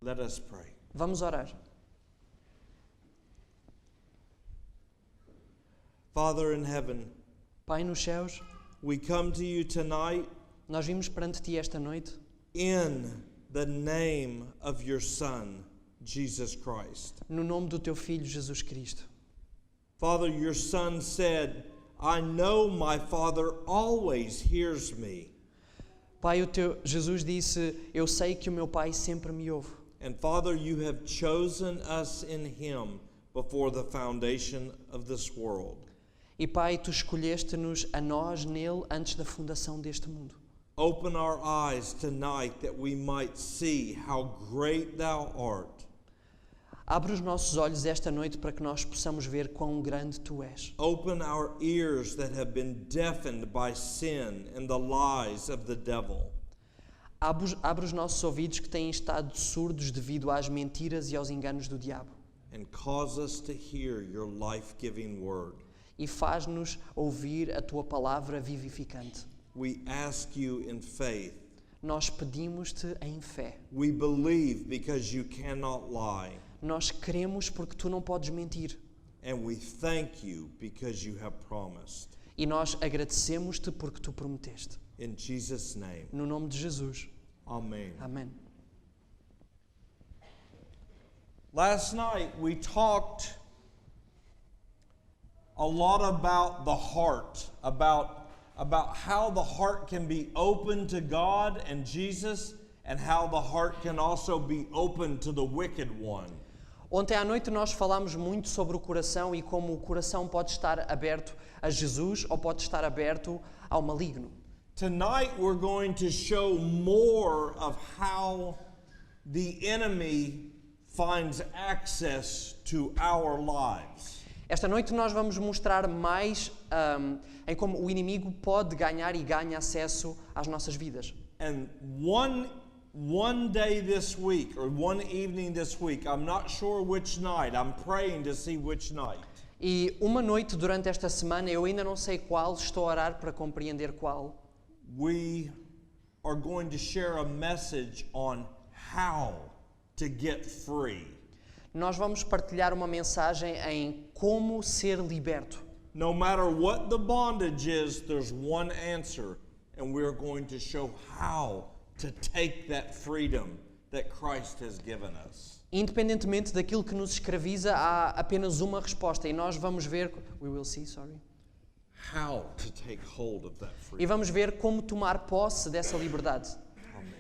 Let us pray. Vamos orar. Father in heaven, Pai nos céus, we come to you tonight nós vimos perante Ti esta noite in the name of your Son, Jesus Christ. no nome do Teu Filho Jesus Cristo. Father, your Son said, I know my Father always hears me. Pai, Jesus disse, eu sei que o meu Pai sempre me ouve. And Father, you have chosen us in Him before the foundation of this world. E Pai, Tu escolheste-nos a nós nele antes da fundação deste mundo. Open our eyes tonight that we might see how great Thou art. Abre os nossos olhos esta noite para que nós possamos ver quão grande Tu és. Open our ears that have been deafened by sin and the lies of the devil. Abre os nossos ouvidos que têm estado surdos devido às mentiras e aos enganos do diabo. And cause us to hear your life-giving word. E faz-nos ouvir a Tua palavra vivificante. We ask you in faith. Nós pedimos-te em fé. We believe because you cannot lie. Nós cremos porque Tu não podes mentir. And we thank you because you have promised. E nós agradecemos-te porque Tu prometeste. In Jesus' name, No nome de Jesus. amen. Amém. Last night we talked a lot about the heart, about how the heart can be open to God and Jesus, and how the heart can also be open to the wicked one. Ontem à noite nós falámos muito sobre o coração e como o coração pode estar aberto a Jesus ou pode estar aberto ao maligno. Tonight we're going to show more of how the enemy finds access to our lives. Esta noite nós vamos mostrar mais em como o inimigo pode ganhar e ganha acesso às nossas vidas. And one day this week, or one evening this week, I'm not sure which night, I'm praying to see which night. E uma noite durante esta semana, eu ainda não sei qual, estou a orar para compreender qual. We are going to share a message on how to get free. Nós vamos partilhar uma mensagem em como ser liberto. No matter what the bondage is, there's one answer, and we're going to show how to take that freedom that Christ has given us. Independentemente daquilo que nos escraviza, há apenas uma resposta e nós vamos ver, How to take hold of that e freedom. vamos ver como tomar posse dessa liberdade. Amen.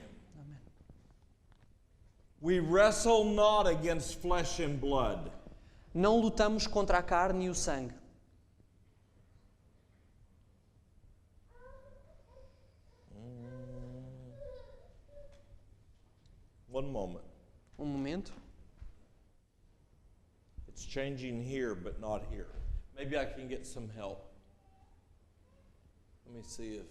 We wrestle not against flesh and blood. Não lutamos contra a carne e o sangue. One moment. Momento. It's changing here, but not here. Maybe I can get some help. Let me see if...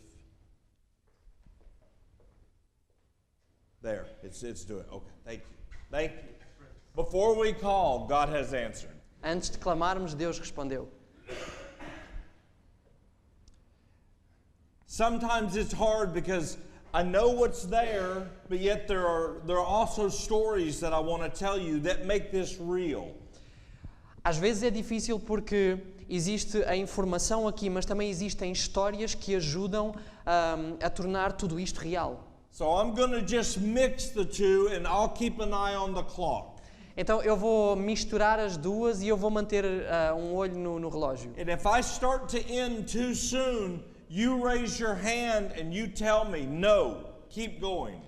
There, it's doing it. Okay, thank you. Thank you. Before we call, God has answered. Antes de clamarmos, Deus respondeu. Sometimes it's hard because I know what's there, but yet there are also stories that I want to tell you that make this real. Às vezes é difícil porque existe a informação aqui, mas também existem histórias que ajudam a tornar tudo isto real. So I'm going to just mix the two and I'll keep an eye on the clock. Então eu vou misturar as duas e eu vou manter um olho no relógio. And if I start to end too soon, you raise your hand and you tell me, no, keep going.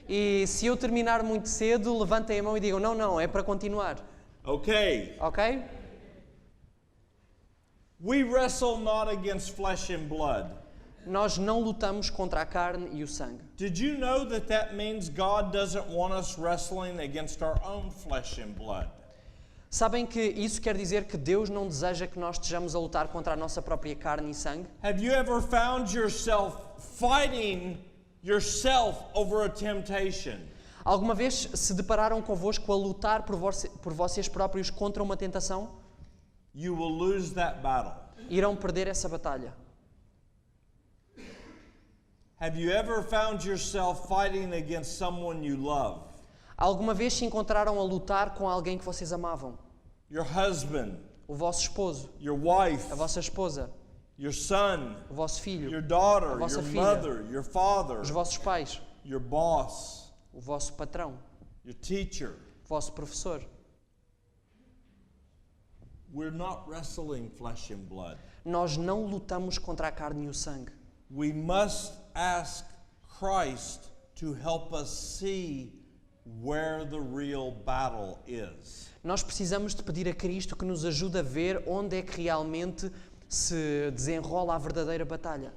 E se eu terminar muito cedo, levantem a mão e digam, não, é para continuar. Okay. Ok? We wrestle not against flesh and blood. Nós não lutamos contra a carne e o sangue. Did you know that means God doesn't want us wrestling against our own flesh and blood? Sabem que isso quer dizer que Deus não deseja que nós estejamos a lutar contra a nossa própria carne e sangue? Have you ever found yourself fighting yourself over a temptation? Alguma vez se depararam convosco a lutar por vocês próprios contra uma tentação? You will lose that battle. Irão perder essa batalha. Have you ever found yourself fighting against someone you love? Alguma vez se encontraram a lutar com alguém que vocês amavam? Your husband, O vosso esposo, your wife, a vossa esposa, your son, o vosso filho, your daughter, a vossa your filha, mother, your father, os vossos pais, your boss, o vosso patrão, your teacher. o vosso professor. We're not wrestling flesh and blood. Nós não lutamos contra a carne e o sangue. We must ask Christ to help us see where the real battle is. Nós precisamos de pedir a Cristo que nos ajude a ver onde é que realmente se desenrola a verdadeira batalha.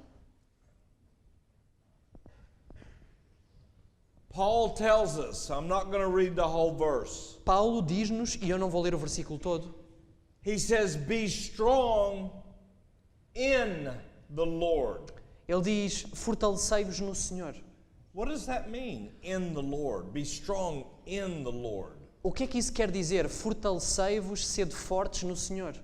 Paul tells us, I'm not going to read the whole verse. Paulo diz-nos, e eu não vou ler o versículo todo, He says, be strong in the Lord. ele diz, fortalecei-vos no Senhor. What does that mean, in the Lord? Be strong in the Lord. O que é que isso quer dizer? Fortalecei-vos, sede fortes no Senhor.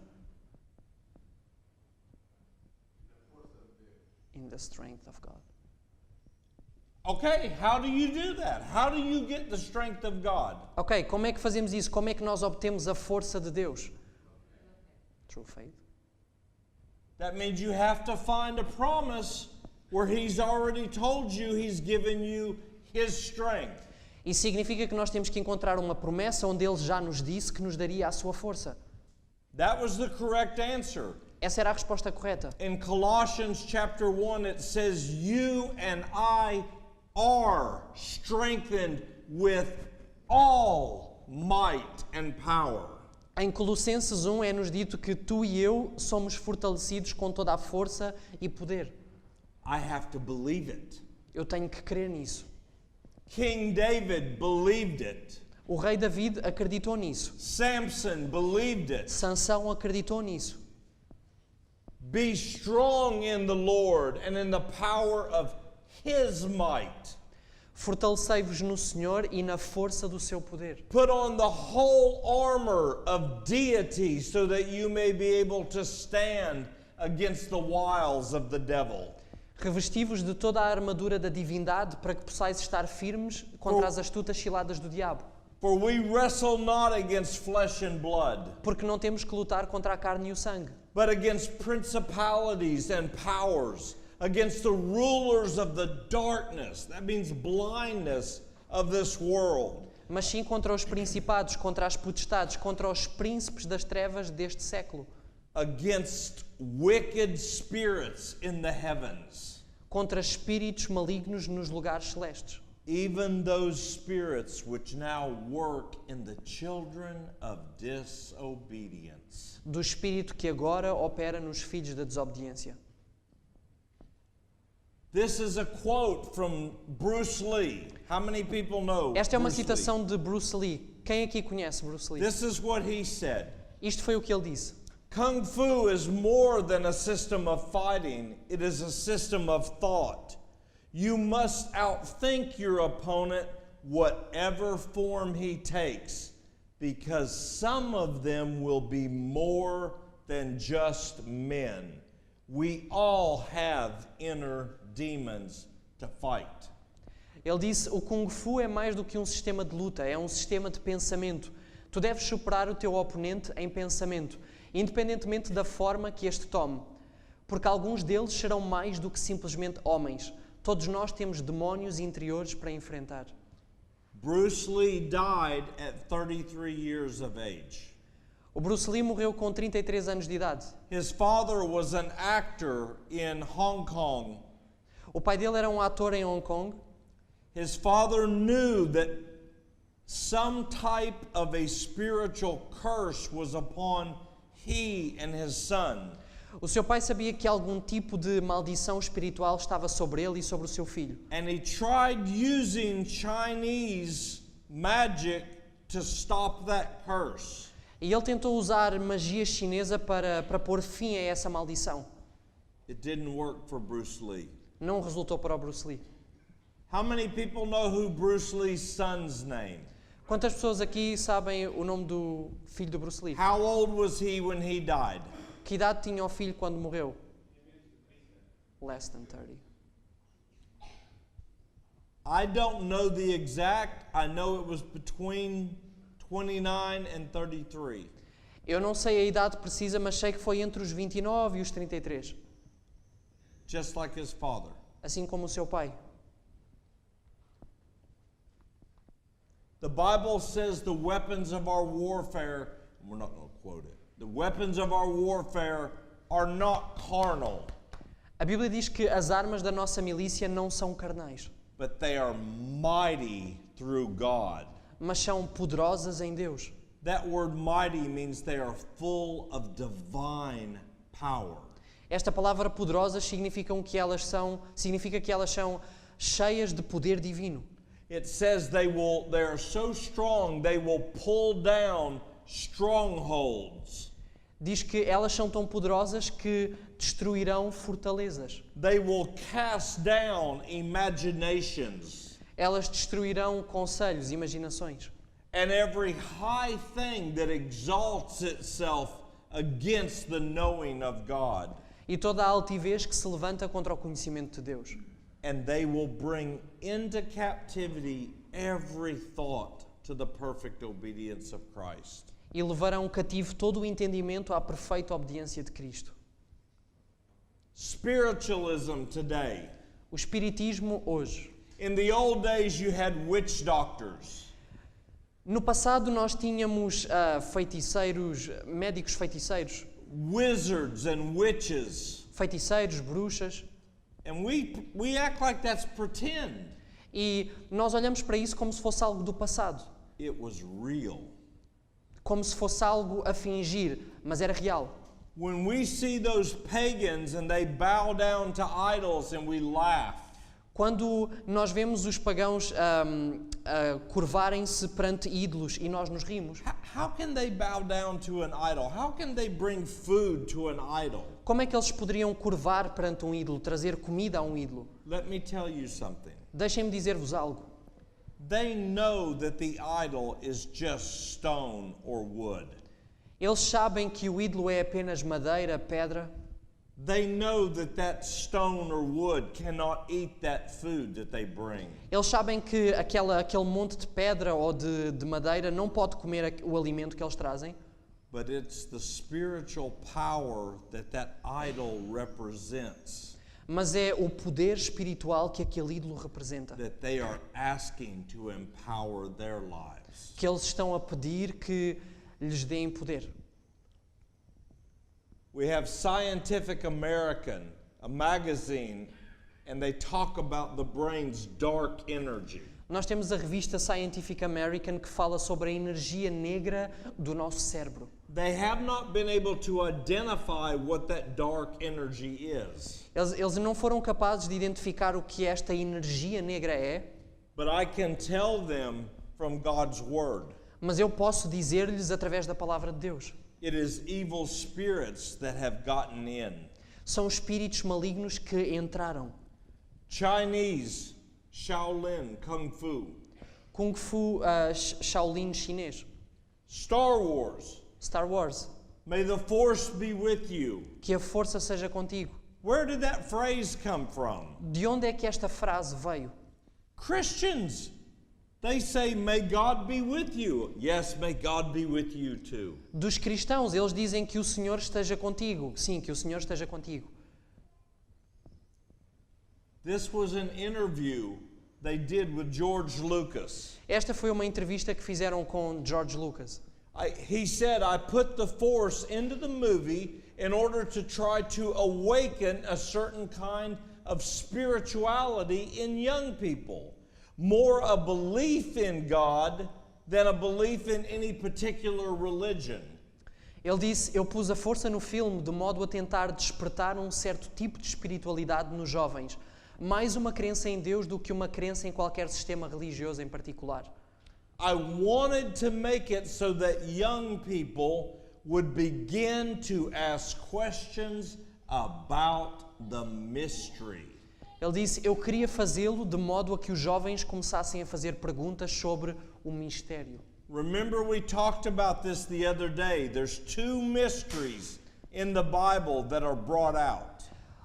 In the strength of God. Okay, how do you do that? How do you get the strength of God? Ok, como é que fazemos isso? Como é que nós obtemos a força de Deus? Through faith. That means you have to find a promise where He's already told you He's given you His strength. Isso significa que nós temos que encontrar uma promessa onde Ele já nos disse que nos daria a sua força. That was the correct answer. Essa era a resposta correta. In Colossians chapter 1, it says, you and I are strengthened with all might and power. Em Colossenses 1 é-nos dito que tu e eu somos fortalecidos com toda a força e poder. I have to believe it. Eu tenho que crer nisso. King David believed it. O rei David acreditou nisso. Samson believed it. Sansão acreditou nisso. Be strong in the Lord and in the power of His might. Fortalecei-vos no Senhor e na força do seu poder. Put on the whole armor of deity so that you may be able to stand against the wiles of the devil. Revesti-vos de toda a armadura da divindade para que possais estar firmes contra as astutas ciladas do diabo. For we wrestle not against flesh and blood, Porque não temos que lutar contra a carne e o sangue, but against principalities and powers, against the rulers of the darkness, that means blindness, of this world, mas sim contra os principados, contra as potestades, contra os príncipes das trevas deste século, against wicked spirits in the heavens, contra espíritos malignos nos lugares celestes, even those spirits which now work in the children of disobedience. do espírito que agora opera nos filhos da desobediência. This is a quote from Bruce Lee. How many people know Esta é uma Bruce Lee? citação de Bruce Lee. Quem aqui conhece Bruce Lee? This is what he said. Isto foi o que ele disse. Kung Fu is more than a system of fighting, it is a system of thought. You must outthink your opponent, whatever form he takes, because some of them will be more than just men. We all have inner demons to fight. Ele disse, o Kung Fu é mais do que um sistema de luta, é um sistema de pensamento. Tu deves superar o teu oponente em pensamento, independentemente da forma que este tome. Porque alguns deles serão mais do que simplesmente homens. Todos nós temos demónios interiores para enfrentar. Bruce Lee died at 33 years of age. O Bruce Lee morreu com 33 anos de idade. His father was an actor in Hong Kong. O pai dele era um ator em Hong Kong. His father knew that some type of a spiritual curse was upon he and his son. O seu pai sabia que algum tipo de maldição espiritual estava sobre ele e sobre o seu filho. And he tried using Chinese magic to stop that curse. E ele tentou usar magia chinesa para pôr fim a essa maldição. It didn't work for Bruce Lee. Não resultou para o Bruce Lee. How many people know who Bruce Lee's son's name? Quantas pessoas aqui sabem o nome do filho do Bruce Lee? How old was he when he died? Que idade tinha o filho quando morreu? Less than 30. I don't know the exact. I know it was between 29 and 33. Eu não sei a idade precisa, mas sei que foi entre os 29 e os 33. Just like his father. Assim como o seu pai. The Bible says the weapons of our warfare, we're not going to quote it. The weapons of our warfare are not carnal, A Bíblia diz que as armas da nossa milícia não são carnais, but they are mighty through God. mas são poderosas em Deus. That word mighty means they are full of divine power. Esta palavra poderosas significa que elas são cheias de poder divino. It says they are so strong they will pull down strongholds. Diz que elas são tão poderosas que destruirão fortalezas. They will cast down imaginations. Elas destruirão conselhos, imaginações. And every high thing that exalts itself against the knowing of God. E toda a altivez que se levanta contra o conhecimento de Deus. And they will bring into captivity every thought to the perfect obedience of Christ. E levarão cativo todo o entendimento à perfeita obediência de Cristo. Spiritualism today. O espiritismo hoje. In the old days you had witch doctors. No passado nós tínhamos feiticeiros, médicos feiticeiros, Wizards and witches. feiticeiros, bruxas, And we act like that's pretend. e nós olhamos para isso como se fosse algo do passado, It was real. como se fosse algo a fingir, mas era real. When we see those pagans and they bow down to idols and we laugh, Quando nós vemos os pagãos curvarem-se perante ídolos e nós nos rimos, how can they bow down to an idol? How can they bring food to an idol? como é que eles poderiam curvar perante um ídolo, trazer comida a um ídolo? Let me tell you something. Deixem-me dizer-vos algo. They know that the idol is just stone or wood. Eles sabem que o ídolo é apenas madeira, pedra. They know that stone or wood cannot eat that food that they bring. Eles sabem que aquele monte de pedra ou de madeira não pode comer o alimento que eles trazem. But it's the spiritual power that idol represents Mas é o poder espiritual que aquele ídolo representa, that they are asking to empower their lives. que eles estão a pedir que lhes deem poder. We have Scientific American, a magazine, and they talk about the brain's dark energy. Nós temos a revista Scientific American que fala sobre a energia negra do nosso cérebro. They have not been able to identify what that dark energy is. Eles não foram capazes de identificar o que esta energia negra é, But I can tell them from God's Word. mas eu posso dizer-lhes através da palavra de Deus. It is evil spirits that have gotten in. São espíritos malignos que entraram. Chinese, Shaolin, Kung Fu. Kung Fu Shaolin chinês. Star Wars, Star Wars. may the Force be with you. Que a força seja contigo. Where did that phrase come from? De onde é que esta frase veio? Christians, they say, may God be with you. Yes, may God be with you too. Dos cristãos, eles dizem que o Senhor esteja contigo. Sim, que o Senhor esteja contigo. This was an interview they did with George Lucas. Esta foi uma entrevista que fizeram com George Lucas. He said, I put the Force into the movie in order to try to awaken a certain kind of spirituality in young people. More a belief in God than a belief in any particular religion. Ele disse, eu pus a força no filme de modo a tentar despertar um certo tipo de espiritualidade nos jovens. Mais uma crença em Deus do que uma crença em qualquer sistema religioso em particular. I wanted to make it so that young people would begin to ask questions about the mystery. Ele disse, eu queria fazê-lo de modo a que os jovens começassem a fazer perguntas sobre o mistério. Remember we talked about this the other day. There's two mysteries in the Bible that are brought out.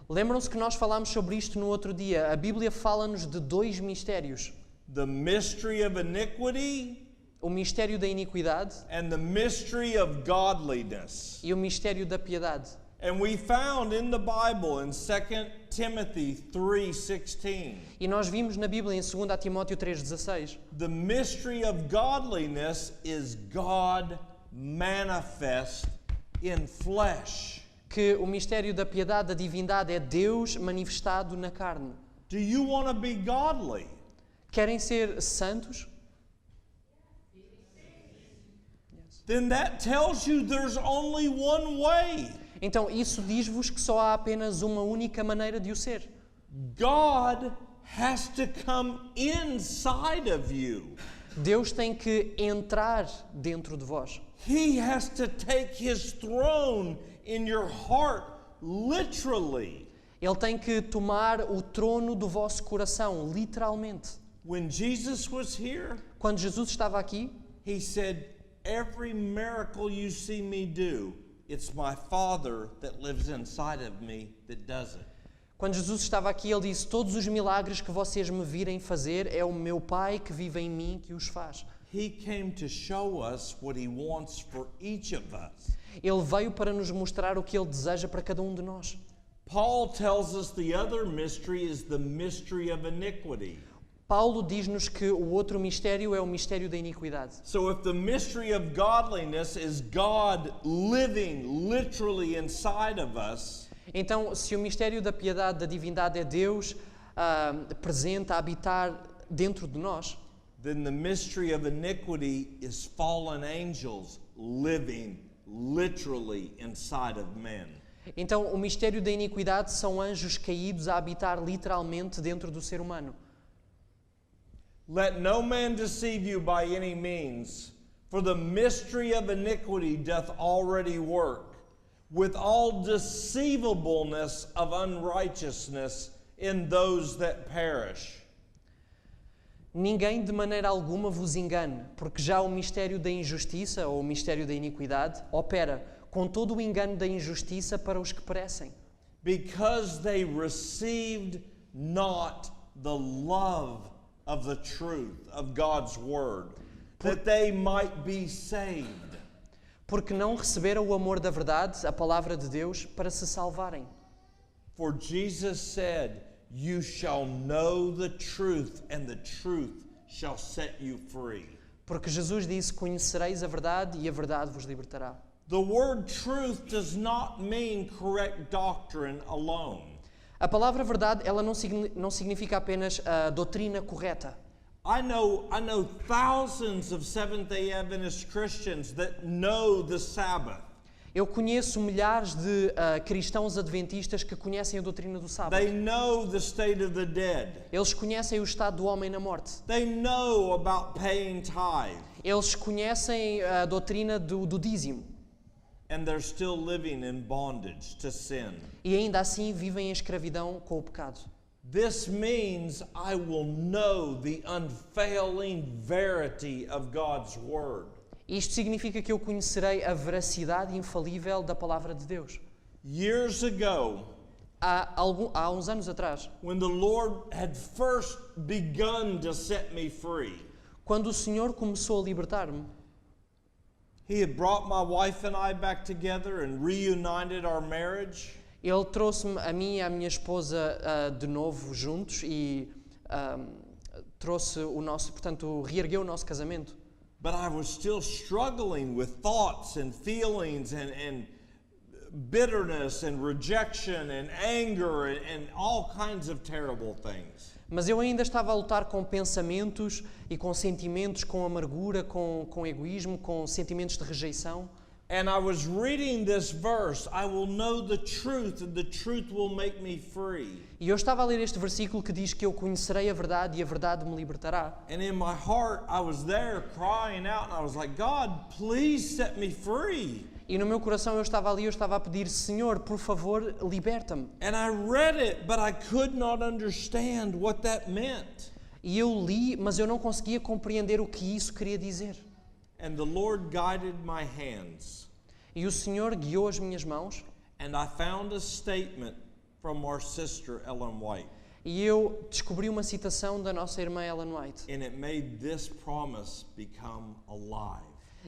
Lembram-se que nós falámos sobre isto no outro dia. A Bíblia fala-nos de dois mistérios. The mystery of iniquity O mistério da iniquidade and the mystery of godliness. e o mistério da piedade. And we found in the Bible in 2 Timothy 3:16, E nós vimos na Bíblia em 2 Timóteo 3,16, the mystery of godliness is God manifest in flesh. que o mistério da piedade, da divindade, é Deus manifestado na carne. Do you want to be godly? Querem ser santos? Then that tells you there's only one way. Então isso diz-vos que só há apenas uma única maneira de o ser. God has to come inside of you. Deus tem que entrar dentro de vós. He has to take his throne in your heart, literally. Ele tem que tomar o trono do vosso coração, literalmente. When Jesus was here, Quando Jesus estava aqui, he said, "Every miracle you see me do, it's my Father that lives inside of me that does it." quando Jesus estava aqui, ele disse: todos os milagres que vocês me virem fazer, é o meu Pai que vive em mim que os faz. He came to show us what he wants for each of us. Ele veio para nos mostrar o que ele deseja para cada um de nós. Paul tells us the other mystery is the mystery of iniquity. Paulo diz-nos que o outro mistério é o mistério da iniquidade. So if the mystery of godliness is God living literally inside of us, Então, se o mistério da piedade, da divindade é Deus presente a habitar dentro de nós, then the mystery of iniquity is fallen angels living literally inside of men. então o mistério da iniquidade são anjos caídos a habitar literalmente dentro do ser humano. Let no man deceive you by any means, for the mystery of iniquity doth already work, with all deceivableness of unrighteousness in those that perish. Ninguém de maneira alguma vos engane, porque já o mistério da injustiça, ou o mistério da iniquidade, opera com todo o engano da injustiça para os que perecem. Because they received not the love of the truth of God's word, that they might be saved. Porque não receberam o amor da verdade, a palavra de Deus, para se salvarem. For Jesus said, "You shall know the truth, and the truth shall set you free." Porque Jesus disse: conhecereis a verdade e a verdade vos libertará. The word truth does not mean correct doctrine alone. A palavra verdade, ela não significa apenas a doutrina correta. I know thousands of Seventh-day Adventist Christians that know the Sabbath. Eu conheço milhares de cristãos adventistas que conhecem a doutrina do sábado. They know the state of the dead. Eles conhecem o estado do homem na morte. They know about paying tithe. Eles conhecem a doutrina do dízimo. And they're still living in bondage to sin. E ainda assim vivem em escravidão com o pecado. This means I will know the unfailing verity of God's word. Isto significa que eu conhecerei a veracidade infalível da palavra de Deus. Years ago, Há uns anos atrás, when the Lord had first begun to set me free, quando o Senhor começou a libertar-me, He had brought my wife and I back together and reunited our marriage. Ele trouxe-me a mim e a minha esposa de novo juntos e trouxe o nosso, portanto, reergueu o nosso casamento. But I was still struggling with thoughts and feelings and bitterness and rejection and anger and all kinds of terrible things. Mas eu ainda estava a lutar com pensamentos e com sentimentos, com amargura, com egoísmo, com sentimentos de rejeição. And I was reading this verse, I will know the truth and the truth will make me free. E eu estava a ler este versículo que diz que eu conhecerei a verdade e a verdade me libertará. And in my heart, I was there crying out and I was like, God, please set me free. E no meu coração eu estava ali, eu estava a pedir: Senhor, por favor, liberta-me. And I read it, but I could not understand what that meant. E eu li, mas eu não conseguia compreender o que isso queria dizer. And the Lord guided my hands. E o Senhor guiou as minhas mãos And I found a statement from our sister Ellen White. E eu descobri uma citação da nossa irmã Ellen White. And it made this promise become alive.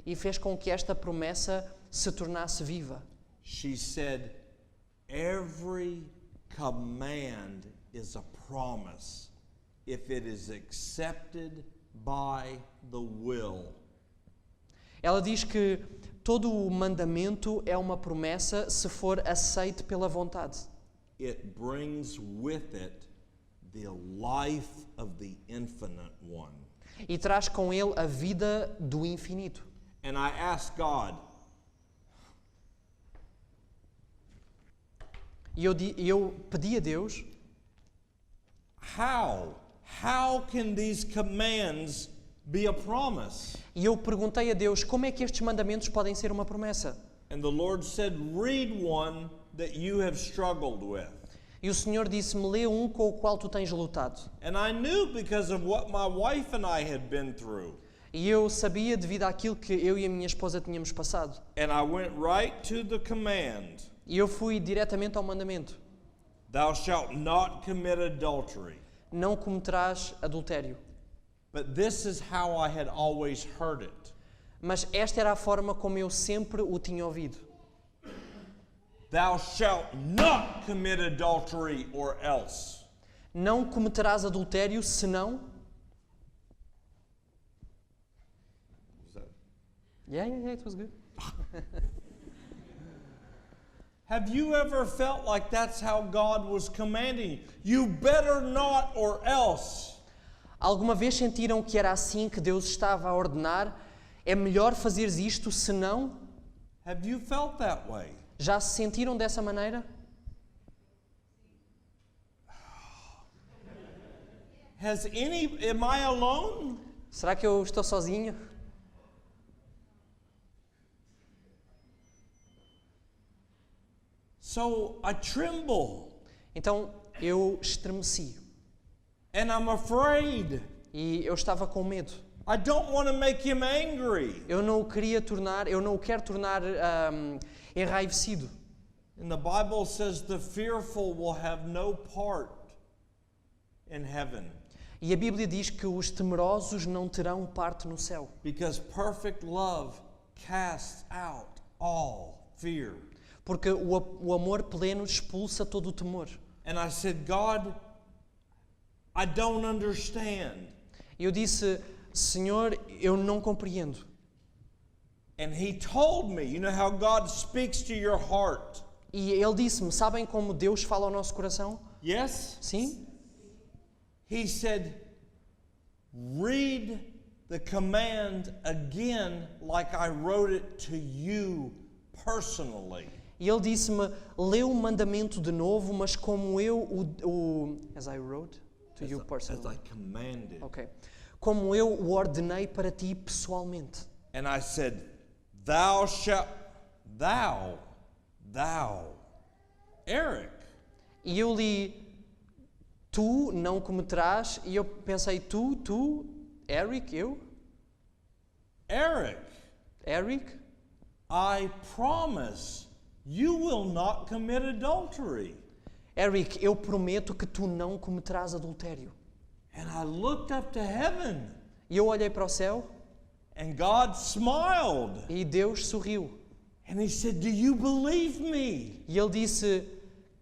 E fez com que esta promessa se tornasse viva. She said, every command is a promise if it is accepted by the will. Ela diz que todo o mandamento é uma promessa se for aceite pela vontade. It brings with it the life of the infinite one. E traz com ele a vida do infinito. And I asked God, E eu pedi a Deus, how can these commands be a promise? e eu perguntei a Deus, como é que estes mandamentos podem ser uma promessa? And the Lord said, read one that you have struggled with. E o Senhor disse-me, lê um com o qual tu tens lutado. And I knew because of what my wife and I had been through. E eu sabia devido àquilo que eu e a minha esposa tínhamos passado. And I went right to the command. E eu fui diretamente ao mandamento. Thou shalt not commit adultery. Não cometerás adultério. But this is how I had always heard it. Mas esta era a forma como eu sempre o tinha ouvido. Thou shalt not commit adultery or else. Não cometerás adultério, senão... Yeah, it was good. Have you ever felt like that's how God was commanding you? You better not or else. Alguma vez sentiram que era assim que Deus estava a ordenar? É melhor fazeres isto, senão... Have you felt that way? Já se sentiram dessa maneira? Am I alone? Será que eu estou sozinho? So I tremble. Então eu estremeci. And I'm afraid. E eu estava com medo. I don't want to make him angry. Eu não o quero tornar enraivecido. And the Bible says the fearful will have no part in heaven. E a Bíblia diz que os temerosos não terão parte no céu. Because perfect love casts out all fear. Porque o amor pleno expulsa todo o temor. And I said, God, I don't understand. E eu disse, Senhor, eu não compreendo. And he told me, you know how God speaks to your heart? E ele disse-me, sabem como Deus fala ao nosso coração? Yes? Sim? He said, read the command again like I wrote it to you personally. E ele disse-me, lê o mandamento de novo, mas como eu as I wrote to you personally. As I commanded. Okay. Como eu o ordenei para ti pessoalmente. And I said, thou, Eric. E eu li, tu não cometerás, e eu pensei, tu, Eric, eu? Eric, I promise you will not commit adultery. Eric, eu prometo que tu não cometerás adultério. And I looked up to heaven. E eu olhei para o céu. And God smiled. E Deus sorriu. And he said, do you believe me? E ele disse,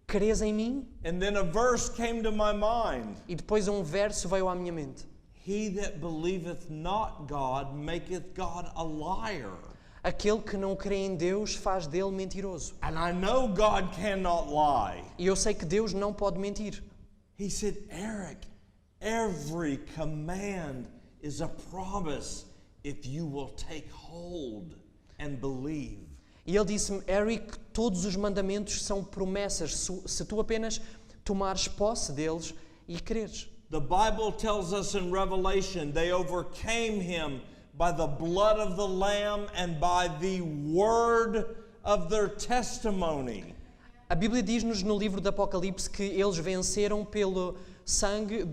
crês em mim? And then a verse came to my mind. E depois um verso veio à minha mente. He that believeth not God maketh God a liar. Aquele que não crê em Deus faz dele mentiroso. And I know God cannot lie. E eu sei que Deus não pode mentir. He said, Eric, every command is a promise if you will take hold and believe. E ele disse-me, Eric, todos os mandamentos são promessas se tu apenas tomares posse deles e creres. The Bible tells us in Revelation they overcame him by the blood of the Lamb and by the word of their testimony. A Bíblia diz-nos no livro do Apocalipse que eles venceram pelo sangue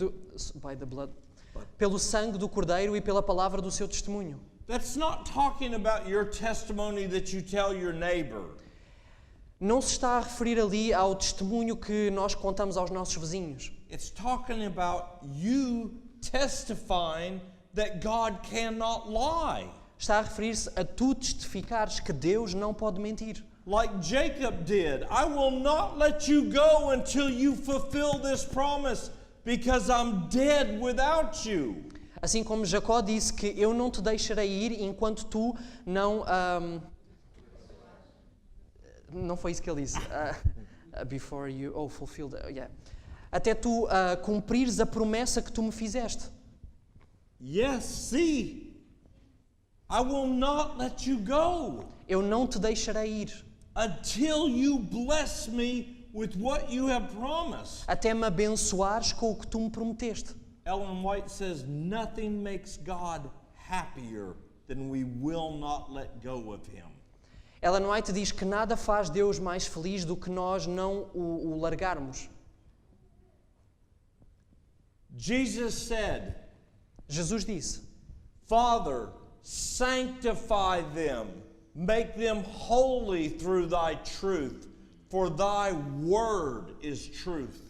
pelo sangue do Cordeiro e pela palavra do seu testemunho. That's not talking about your testimony that you tell your neighbor. não se está a referir ali ao testemunho que nós contamos aos nossos vizinhos. It's talking about you testifying that God cannot lie. Está a referir-se a tu testificares que Deus não pode mentir. Like Jacob did, I will not let you go until you fulfill this promise, because I'm dead without you. Assim como Jacó disse que eu não te deixarei ir enquanto tu não... não foi isso que ele disse. Before you... fulfill the... Yeah. Até tu cumprires a promessa que tu me fizeste. Yes, see, I will not let you go Eu não te deixarei ir until you bless me with what you have promised. até me abençoares com o que tu me prometeste. Ellen White says, nothing makes God happier than we will not let go of him. Ellen White diz que nada faz Deus mais feliz do que nós não o largarmos. Jesus said, Jesus disse: Father, sanctify them, make them holy through thy truth, for thy word is truth.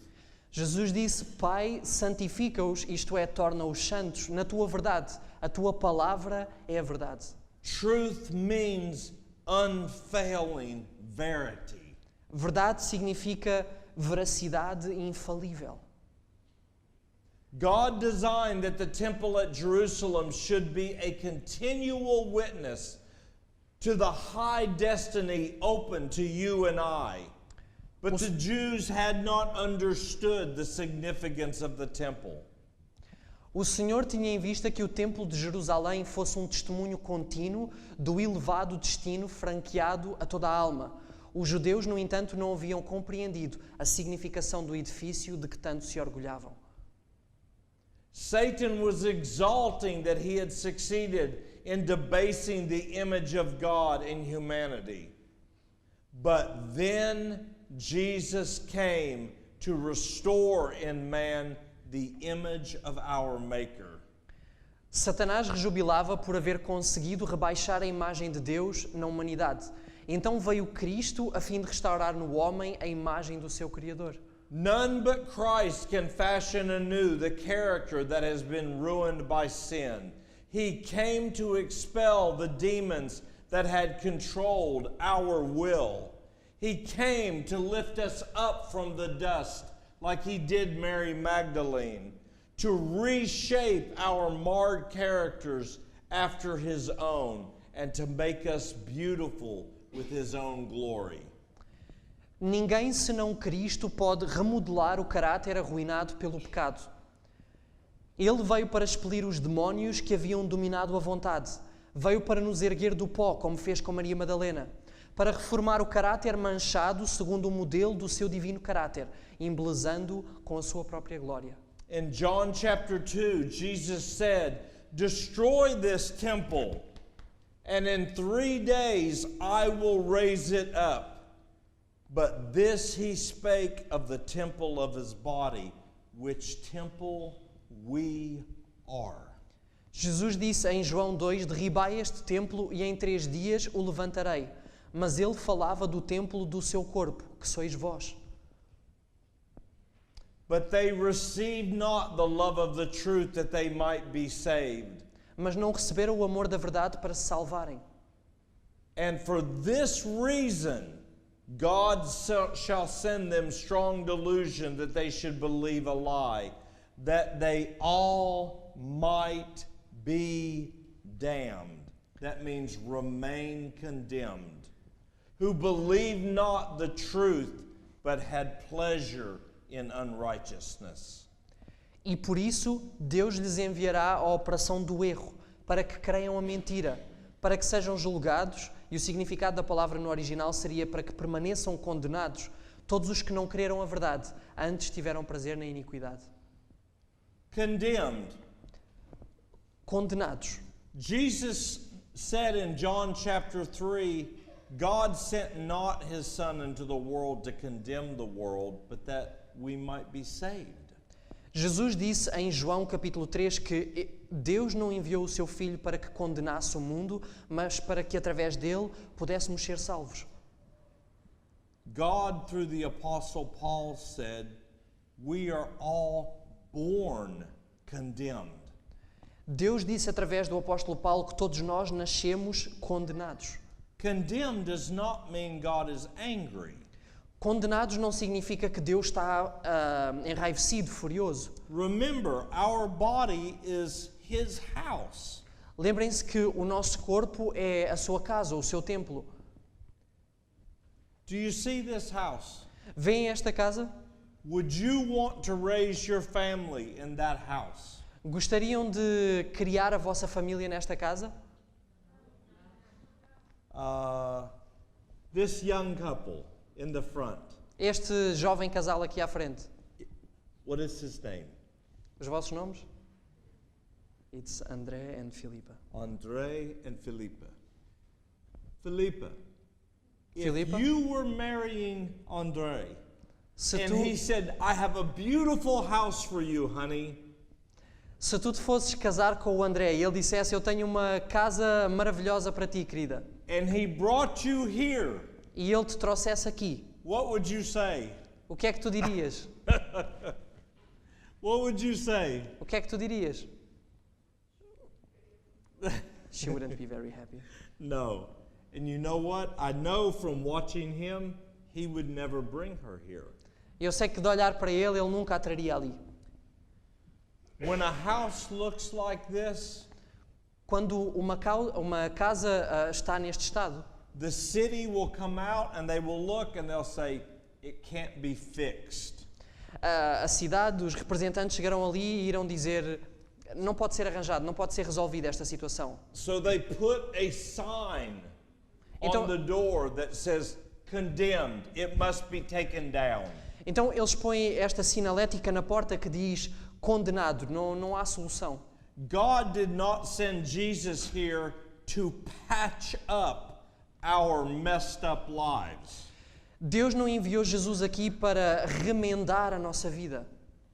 Jesus disse: Pai, santifica-os, isto é, torna-os santos, na tua verdade. A tua palavra é a verdade. Truth means unfailing verity. Verdade significa veracidade infalível. God designed that the temple at Jerusalem should be a continual witness to the high destiny open to you and I. But the Jews had not understood the significance of the temple. O Senhor tinha em vista que o Templo de Jerusalém fosse um testemunho contínuo do elevado destino franqueado a toda a alma. Os judeus, no entanto, não haviam compreendido a significação do edifício de que tanto se orgulhavam. Satan was exalting that he had succeeded in debasing the image of God in humanity. But then Jesus came to restore in man the image of our Maker. Satanás rejubilava por haver conseguido rebaixar a imagem de Deus na humanidade. Então veio Cristo a fim de restaurar no homem a imagem do seu Criador. None but Christ can fashion anew the character that has been ruined by sin. He came to expel the demons that had controlled our will. He came to lift us up from the dust like he did Mary Magdalene, to reshape our marred characters after his own, and to make us beautiful with his own glory. Ninguém senão Cristo pode remodelar o caráter arruinado pelo pecado. Ele veio para expelir os demónios que haviam dominado a vontade. Veio para nos erguer do pó, como fez com Maria Madalena. Para reformar o caráter manchado segundo o modelo do seu divino caráter, embelezando-o com a sua própria glória. In John chapter 2, Jesus said, "Destroy this temple, and in 3 days I will raise it up." But this he spake of the temple of his body, which temple we are. Jesus disse em João 2, derribai este templo e em 3 dias o levantarei. Mas ele falava do templo do seu corpo, que sois vós. But they received not the love of the truth that they might be saved. Mas não receberam o amor da verdade para se salvarem. And for this reason, God shall send them strong delusion that they should believe a lie, that they all might be damned. That means remain condemned. Who believed not the truth, but had pleasure in unrighteousness. E por isso Deus lhes enviará a operação do erro, para que creiam a mentira, para que sejam julgados, e o significado da palavra no original seria para que permaneçam condenados todos os que não creram a verdade, antes tiveram prazer na iniquidade. Condemned. Condenados. Jesus said in John chapter 3, God sent not his Son into the world to condemn the world, but that we might be saved. Jesus disse em João capítulo 3 que Deus não enviou o seu Filho para que condenasse o mundo, mas para que através dele pudéssemos ser salvos. God, through the Apostle Paul, said, we are all born condemned. Deus disse através do apóstolo Paulo que todos nós nascemos condenados. Condemned does not mean God is angry. Condenados não significa que Deus está enraivecido, furioso. Remember, our body is His house. Lembrem-se que o nosso corpo é a sua casa, o seu templo. Do you see this house? Veem esta casa? Would you want to raise your family in that house? Gostariam de criar a vossa família nesta casa? This young couple in the front, Este jovem casal aqui à frente. what is his name? Os vossos nomes? It's André and Filipa. Andre and Philippa. Philippa, if Philippa? you were marrying Andre, Se and tu, he said, I have a beautiful house for you, honey, se tu te fosses casar com o André e ele dissesse, eu tenho uma casa maravilhosa para ti, querida, and he brought you here, e ele te trouxesse aqui, what would you say? o que é que tu dirias? What would you say? O que é que tu dirias? She wouldn't be very happy. No. And you know what? I know from watching him, he would never bring her here. Eu sei que de olhar para ele, ele nunca a traria ali. When a house looks like this, Quando uma casa está neste estado, the city will come out and they will look and they'll say, it can't be fixed. a cidade, os representantes chegarão ali e irão dizer, não pode ser arranjado, não pode ser resolvida esta situação. So they put a sign Então- on the door that says, condemned, it must be taken down. Então eles põem esta sinalética na porta que diz, condenado, não há solução. God did not send Jesus here to patch up our messed up lives. Deus não enviou Jesus aqui para remendar a nossa vida.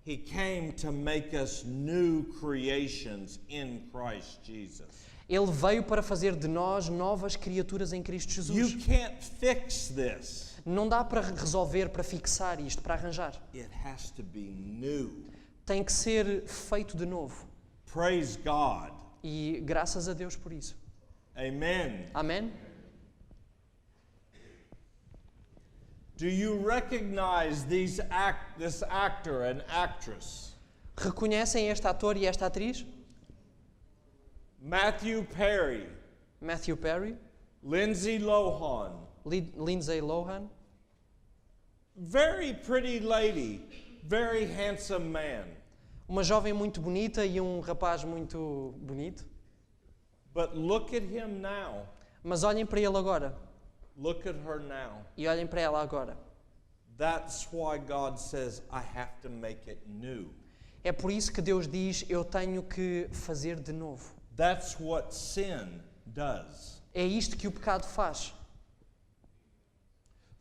He came to make us new creations in Christ Jesus. Ele veio para fazer de nós novas criaturas em Cristo You Jesus. can't fix this. Não dá para resolver, para fixar isto, para arranjar. It has to be new. Tem que ser feito de novo. Praise God. E graças a Deus por isso. Amen. Amém? Do you recognize this actor and actress? Reconhecem este ator e esta atriz? Matthew Perry, Matthew Perry, Lindsay Lohan. Lindsay Lohan. Very pretty lady, very handsome man. Uma jovem muito bonita e um rapaz muito bonito. But look at him now. Mas olhem para ele agora. Look at her now. E olhem para ela agora. That's why God says, I have to make it new. É por isso que Deus diz, eu tenho que fazer de novo. That's what sin does. É isto que o pecado faz.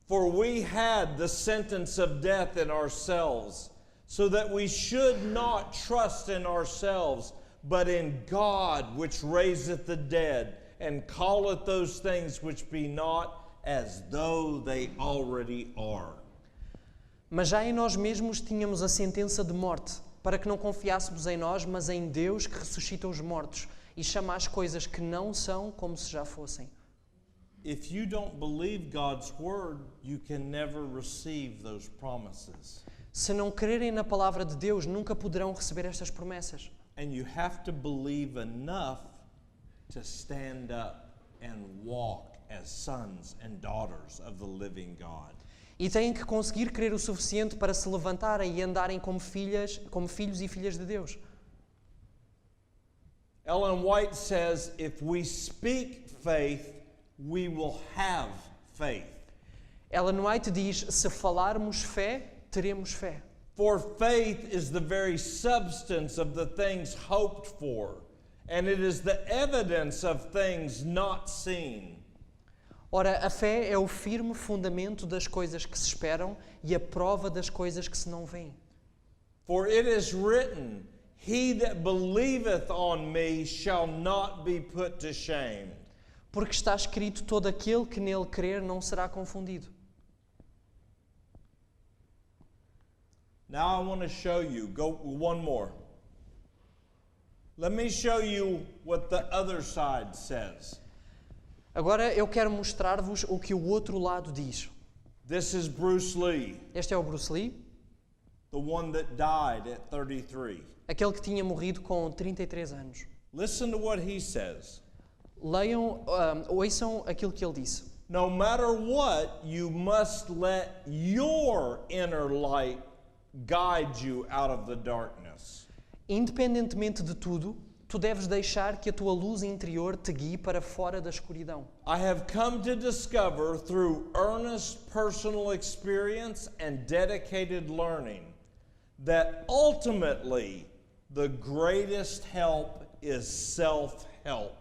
For we had the sentence of death in ourselves, so that we should not trust in ourselves, but in God which raiseth the dead, and calleth those things which be not as though they already are. Mas já em nós mesmos tínhamos a sentença de morte, para que não confiássemos em nós, mas em Deus que ressuscita os mortos, e chama as coisas que não são como se já fossem. If you don't believe God's word, you can never receive those promises. Se não crerem na palavra de Deus, nunca poderão receber estas promessas. And you have to believe enough to stand up and walk as sons and daughters of the living God. E têm que conseguir crer o suficiente para se levantarem e andarem como filhos e filhas de Deus. Ellen White says, if we speak faith, we will have faith. Ellen White diz, se falarmos fé, teremos fé. For faith is the very substance of the things hoped for, and it is the evidence of things not seen. Ora, a fé é o firme fundamento das coisas que se esperam e a prova das coisas que se não veem. For it is written, he that believeth on me shall not be put to shame. Porque está escrito, todo aquele que nele crer não será confundido. Now I want to show you. Go one more. Let me show you what the other side says. Agora eu quero mostrar-vos o que o outro lado diz. This is Bruce Lee, Este é o Bruce Lee, the one that died at 33. aquele que tinha morrido com 33 anos. Listen to what he says. Leiam, ouçam aquilo que ele disse. No matter what, you must let your inner light guide you out of the darkness. Independentemente de tudo, tu deves deixar que a tua luz interior te guie para fora da escuridão. I have come to discover through earnest personal experience and dedicated learning that ultimately the greatest help is self-help.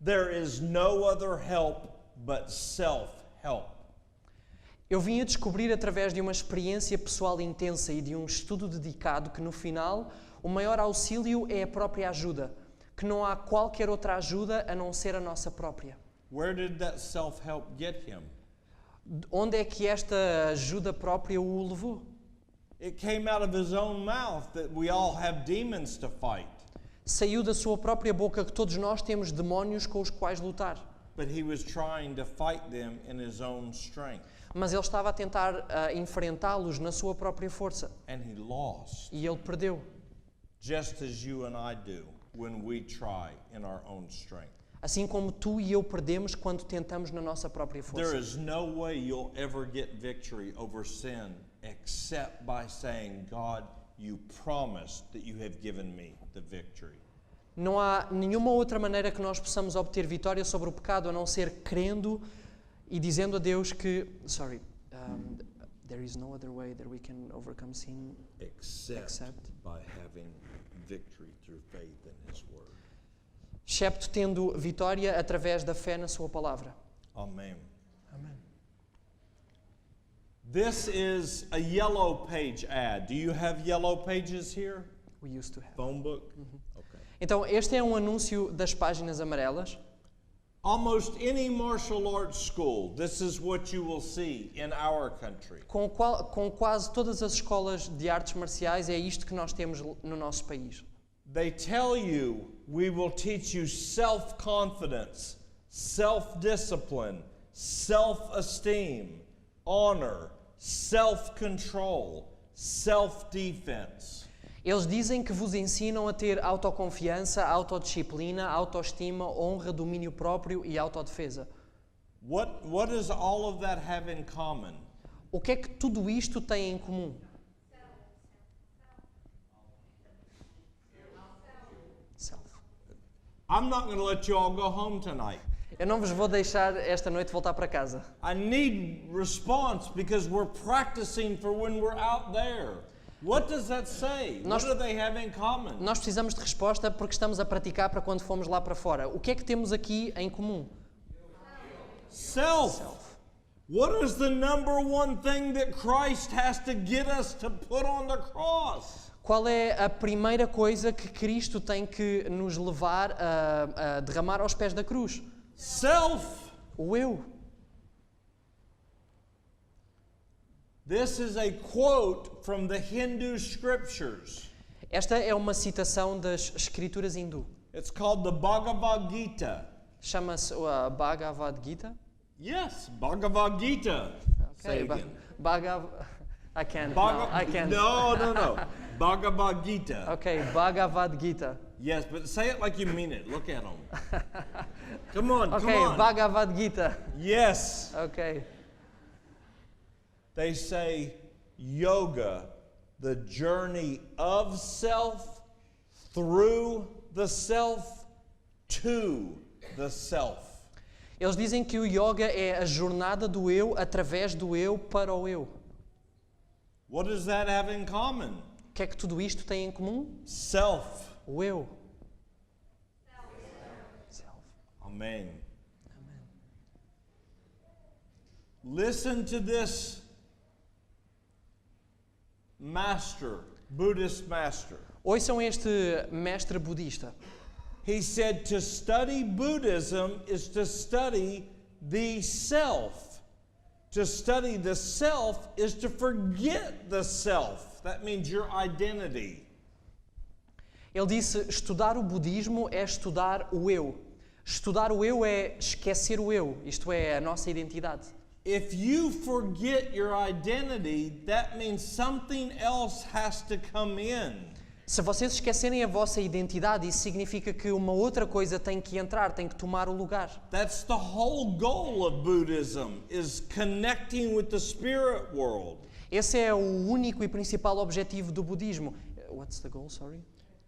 There is no other help but self-help. Eu vim a descobrir através de uma experiência pessoal intensa e de um estudo dedicado que no final o maior auxílio é a própria ajuda, que não há qualquer outra ajuda a não ser a nossa própria. Where did that self-help get him? Onde é que esta ajuda própria o levou? It came out of his own mouth that we all have demons to fight. Saiu da sua própria boca que todos nós temos demónios com os quais lutar. But he was trying to fight them in his own strength. Mas ele estava a tentar enfrentá-los na sua própria força. And he lost, E ele perdeu. just as you and I do when we try in our own strength. Assim como tu e eu perdemos quando tentamos na nossa própria There força. is no way you'll ever get victory over sin except by saying, God, you promised that you have given me the victory. Não há nenhuma outra maneira que nós possamos obter vitória sobre o pecado a não ser crendo e dizendo a Deus que, there is no other way that we can overcome sin Except by having victory through faith in his word. excepto tendo vitória através da fé na sua palavra. Amen. Amém. This is a yellow page ad. Do you have yellow pages here? We used to have. Phone book? Okay. Então, este é um anúncio das páginas amarelas. Almost any martial arts school, this is what you will see in our country. Com quase todas as escolas de artes marciais, é isto que nós temos no nosso país. They tell you we will teach you self-confidence, self-discipline, self-esteem, honor, self-control, self-defense. Eles dizem que vos ensinam a ter autoconfiança, autodisciplina, autoestima, honra, domínio próprio e autodefesa. What does all of that have in common? O que é que tudo isto tem em comum? Self. I'm not going to let you all go home tonight. Eu não vos vou deixar esta noite voltar para casa. I need response because we're practicing for when we're out there. What does that say? What do they have in common? Nós precisamos de resposta porque estamos a praticar para quando fomos lá para fora. O que é que temos aqui em comum? Self. What is the number one thing that Christ has to get us to put on the cross? Qual é a primeira coisa que Cristo tem que nos levar a derramar aos pés da cruz? Self. O eu. This is a quote from the Hindu scriptures. Esta é uma citação das escrituras hindu. It's called the Bhagavad Gita. Chama-se a Bhagavad Gita. Yes, Bhagavad Gita. Say Okay, again. I can't. Bhagavad- I can't. No. Bhagavad Gita. Ok, Bhagavad Gita. Yes, but say it like you mean it. Look at them. Come on, Ok, come on. Bhagavad Gita. Yes. Ok. They say yoga, the journey of self, through the self, to the self. Eles dizem que o yoga é a jornada do eu através do eu para o eu. What does that have in common? O que é que tudo isto tem em comum? Self. O eu. Self. Amen. Listen to this master, Buddhist master. Ouçam este mestre budista. He said to study Buddhism is to study the self. To study the self is to forget the self. That means your identity. Ele disse: estudar o budismo é estudar o eu. Estudar o eu é esquecer o eu, isto é, a nossa identidade. If you forget your identity, that means something else has to come in. Se vocês esquecerem a vossa identidade, isso significa que uma outra coisa tem que entrar, tem que tomar o lugar. That's the whole goal of Buddhism, is connecting with the spirit world. Esse é o único e principal objetivo do budismo. What's the goal, sorry?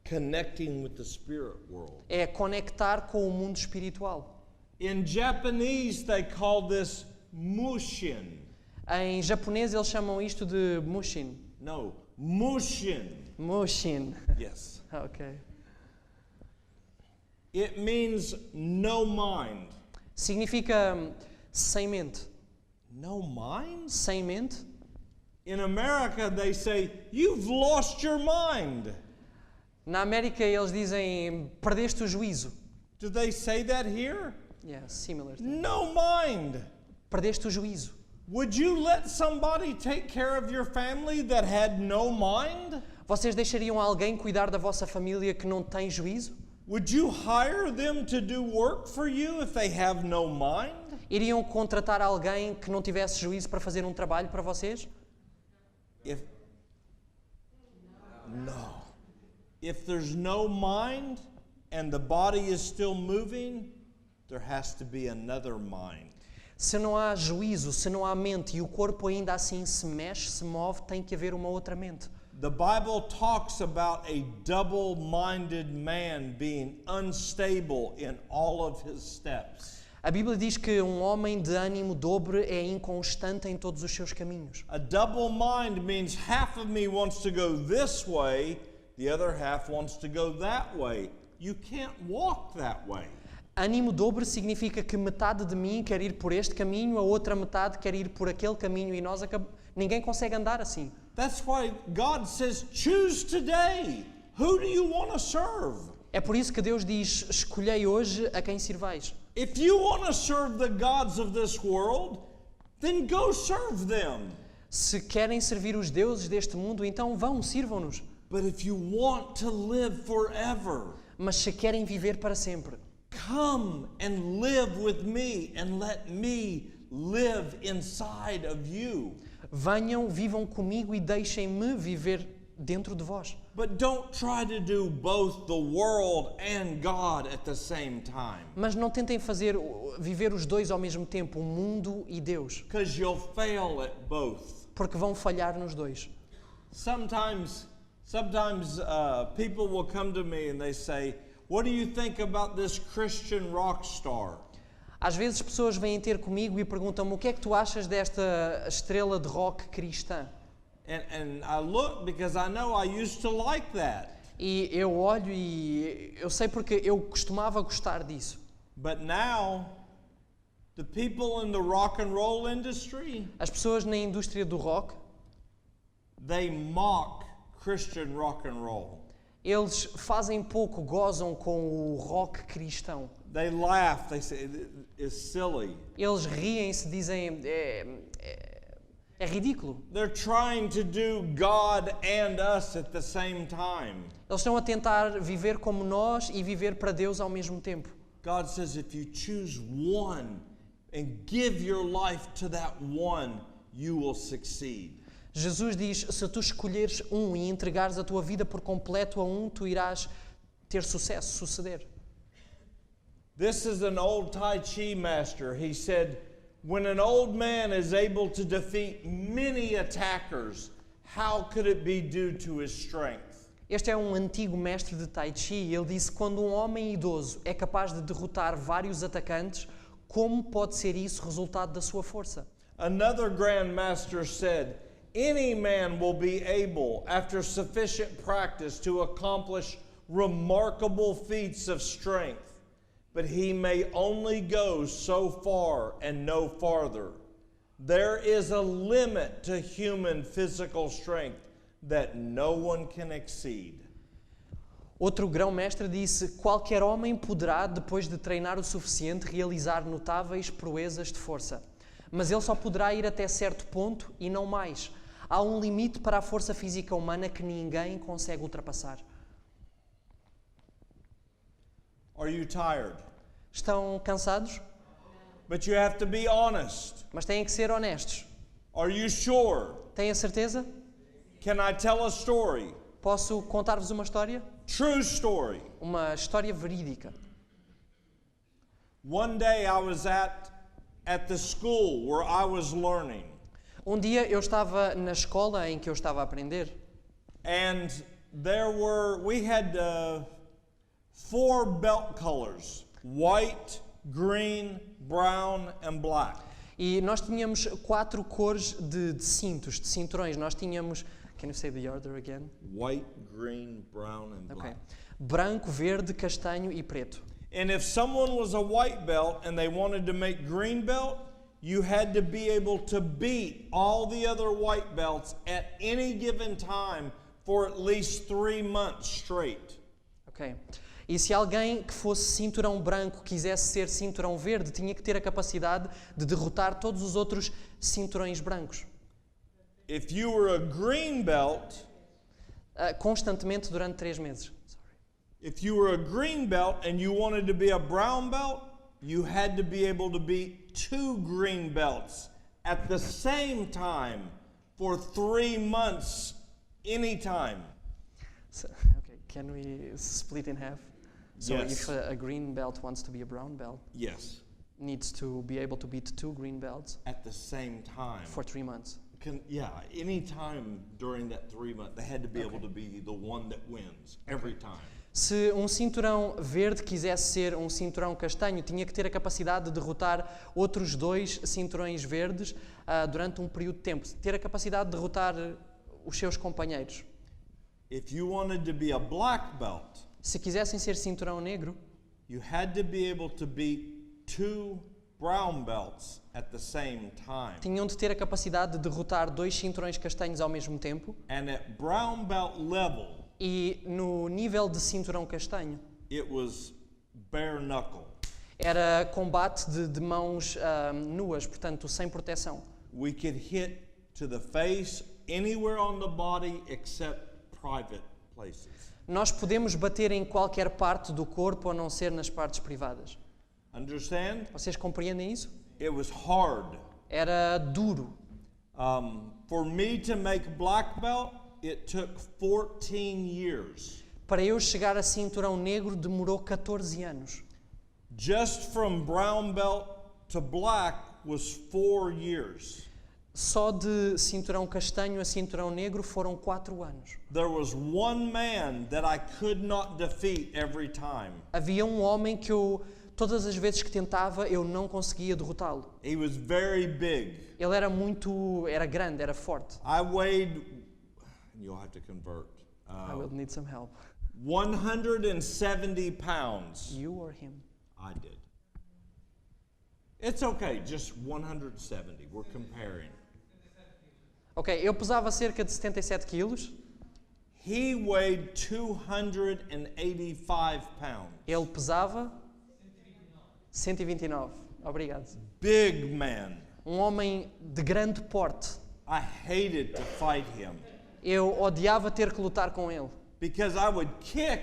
Connecting with the spirit world. É conectar com o mundo espiritual. In Japanese, they call this mushin. Em japonês eles chamam isto de mushin. No, mushin. Mushin. Yes. Ok. It means no mind. Significa sem mente. No mind? Sem mente? In America, they say, you've lost your mind. Na América eles dizem perdeste o juízo. Do they say that here? Yeah, similar. No mind. Perdeste o juízo. Would you let somebody take care of your family that had no mind? Vocês deixariam alguém cuidar da vossa família que não tem juízo? Would you hire them to do work for you if they have no mind? Iriam contratar alguém que não tivesse juízo para fazer um trabalho para vocês? No. If there's no mind and the body is still moving, there has to be another mind. Se não há juízo, se não há mente e o corpo ainda assim se mexe, se move, tem que haver uma outra mente. The Bible talks about a double-minded man being unstable in all of his steps. A Bíblia diz que um homem de ânimo dobre é inconstante em todos os seus caminhos. A double mind means half of me wants to go this way, the other half wants to go that way. You can't walk that way. Ânimo dobre significa que metade de mim quer ir por este caminho, a outra metade quer ir por aquele caminho e ninguém consegue andar assim. That's why God says, choose today. Who do you want to serve? É por isso que Deus diz: escolhei hoje a quem sirvais. If you want to serve the gods of this world, then go serve them. Se querem servir os deuses deste mundo, então vão, sirvam-nos. But if you want to live forever, Mas se querem viver para sempre, come and live with me and let me live inside of you. venham, vivam comigo e deixem-me viver dentro de vós. But don't try to do both the world and God at the same time, Mas não tentem viver os dois ao mesmo tempo, o mundo e Deus, because you'll fail at both. porque vão falhar nos dois. Sometimes people will come to me and they say, what do you think about this Christian rock star? Às vezes pessoas vêm ter comigo e perguntam-me: o que é que tu achas desta estrela de rock cristã? And I look because I know I used to like that. E eu olho e eu sei porque eu costumava gostar disso. But now, the people in the rock and roll industry, As pessoas na indústria do rock, they mock Christian rock and roll. eles fazem pouco, gozam com o rock cristão. They laugh, they say, it's silly. Eles riem-se, dizem: é ridículo. They're trying to do God and us at the same time. Eles estão a tentar viver como nós e viver para Deus ao mesmo tempo. God says if you choose one and give your life to that one, you will succeed. Jesus diz: se tu escolheres um e entregares a tua vida por completo a um, tu irás ter sucesso, suceder. This is an old Tai Chi master. He said, when an old man is able to defeat many attackers, how could it be due to his strength? Este é um antigo mestre de Tai Chi. Ele disse: quando um homem idoso é capaz de derrotar vários atacantes, como pode ser isso resultado da sua força? Another Grand Master said, any man will be able, after sufficient practice, to accomplish remarkable feats of strength, but he may only go so far and no farther. There is a limit to human physical strength that no one can exceed. Outro grão-mestre disse: qualquer homem poderá, depois de treinar o suficiente, realizar notáveis proezas de força. Mas ele só poderá ir até certo ponto e não mais. Há um limite para a força física humana que ninguém consegue ultrapassar. Are you tired? Estão cansados? But you have to be honest. Mas têm que ser honestos. Are you sure? Têm a certeza? Can I tell a story? Posso contar-vos uma história? True story. Uma história verídica. One day I was at the school where I was learning. Um dia eu estava na escola em que eu estava a aprender And we had 4 belt colors: white, green, brown, and black. e nós tínhamos 4 cores de cintos, de cinturões. Nós tínhamos... Can you say the order again? White, green, brown, and Okay. black. Branco, verde, castanho e preto. And if someone was a white belt and they wanted to make green belt, you had to be able to beat all the other white belts at any given time for at least 3 months straight. Ok. E se alguém que fosse cinturão branco quisesse ser cinturão verde, tinha que ter a capacidade de derrotar todos os outros cinturões brancos. If you were a green belt, Constantemente durante 3 meses. if you were a green belt and you wanted to be a brown belt, you had to be able to beat 2 green belts at the same time for 3 months anytime. So, okay, can we split in half? So Yes. if a green belt wants to be a brown belt, Yes, needs to be able to beat 2 green belts at the same time. for 3 months. Any time during that 3 months, they had to be able to be the one that wins every time. Se um cinturão verde quisesse ser um cinturão castanho, tinha que ter a capacidade de derrotar outros 2 cinturões verdes durante um período de tempo. Ter a capacidade de derrotar os seus companheiros. If you wanted to be a black belt, Se quisessem ser cinturão negro, you had to be able to beat 2 brown belts at the same time. tinham de ter a capacidade de derrotar 2 cinturões castanhos ao mesmo tempo. And at brown belt level, E no nível de cinturão castanho, it was bare knuckle. era combate de mãos nuas, portanto, sem proteção. We could hit to the face anywhere on the body except private places. Nós podemos bater em qualquer parte do corpo, a não ser nas partes privadas. Understand? Vocês compreendem isso? It was hard. Era duro. For me to make black belt, it took 14 years. Para eu chegar a cinturão negro demorou 14 anos. Just from brown belt to black was 4 years. Só de cinturão castanho a cinturão negro foram 4 anos. There was one man that I could not defeat every time. Havia um homem que todas as vezes que tentava, eu não conseguia derrotá-lo. He was very big. Ele era grande, era forte. I weighed, you'll have to convert, I will need some help. 170 pounds. You or him? I did. It's okay, just 170. We're comparing. Ok, eu pesava cerca de 77 quilos. He weighed 285 pounds. Ele pesava 129. Obrigado. Big man. Um homem de grande porte. I hated to fight him Eu odiava ter que lutar com ele, because I would kick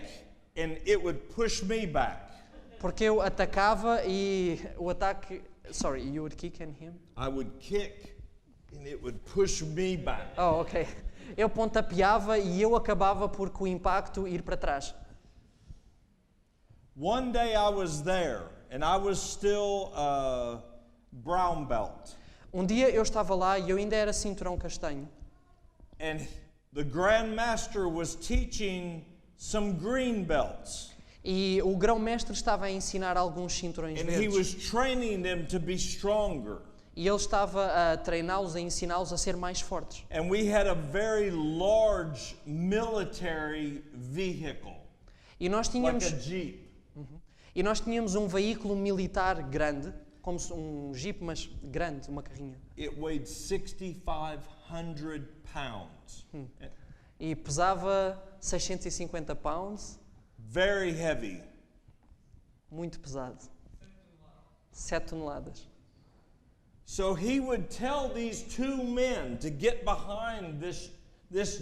and it would push me back. porque eu atacava e o ataque... Sorry, you would kick at him? I would kick and it would push me back. Oh, ok. Eu pontapeava e eu acabava por com o impacto ir para trás. One day I was there and I was still brown belt. Um dia eu estava lá e eu ainda era cinturão castanho. And the Grand Master was teaching some green belts. E o grão-mestre estava a ensinar alguns cinturões And he verdes. was training them to be stronger. E ele estava a treiná-los, a ensiná-los a ser mais fortes. And we had a very large military vehicle, E nós like tínhamos, a Jeep. um veículo militar grande, como um jeep, mas grande, uma carrinha. It weighed 6,500 pounds. E pesava 650 pounds, Very heavy. muito pesado. 7 toneladas. So he would tell these two men to get behind this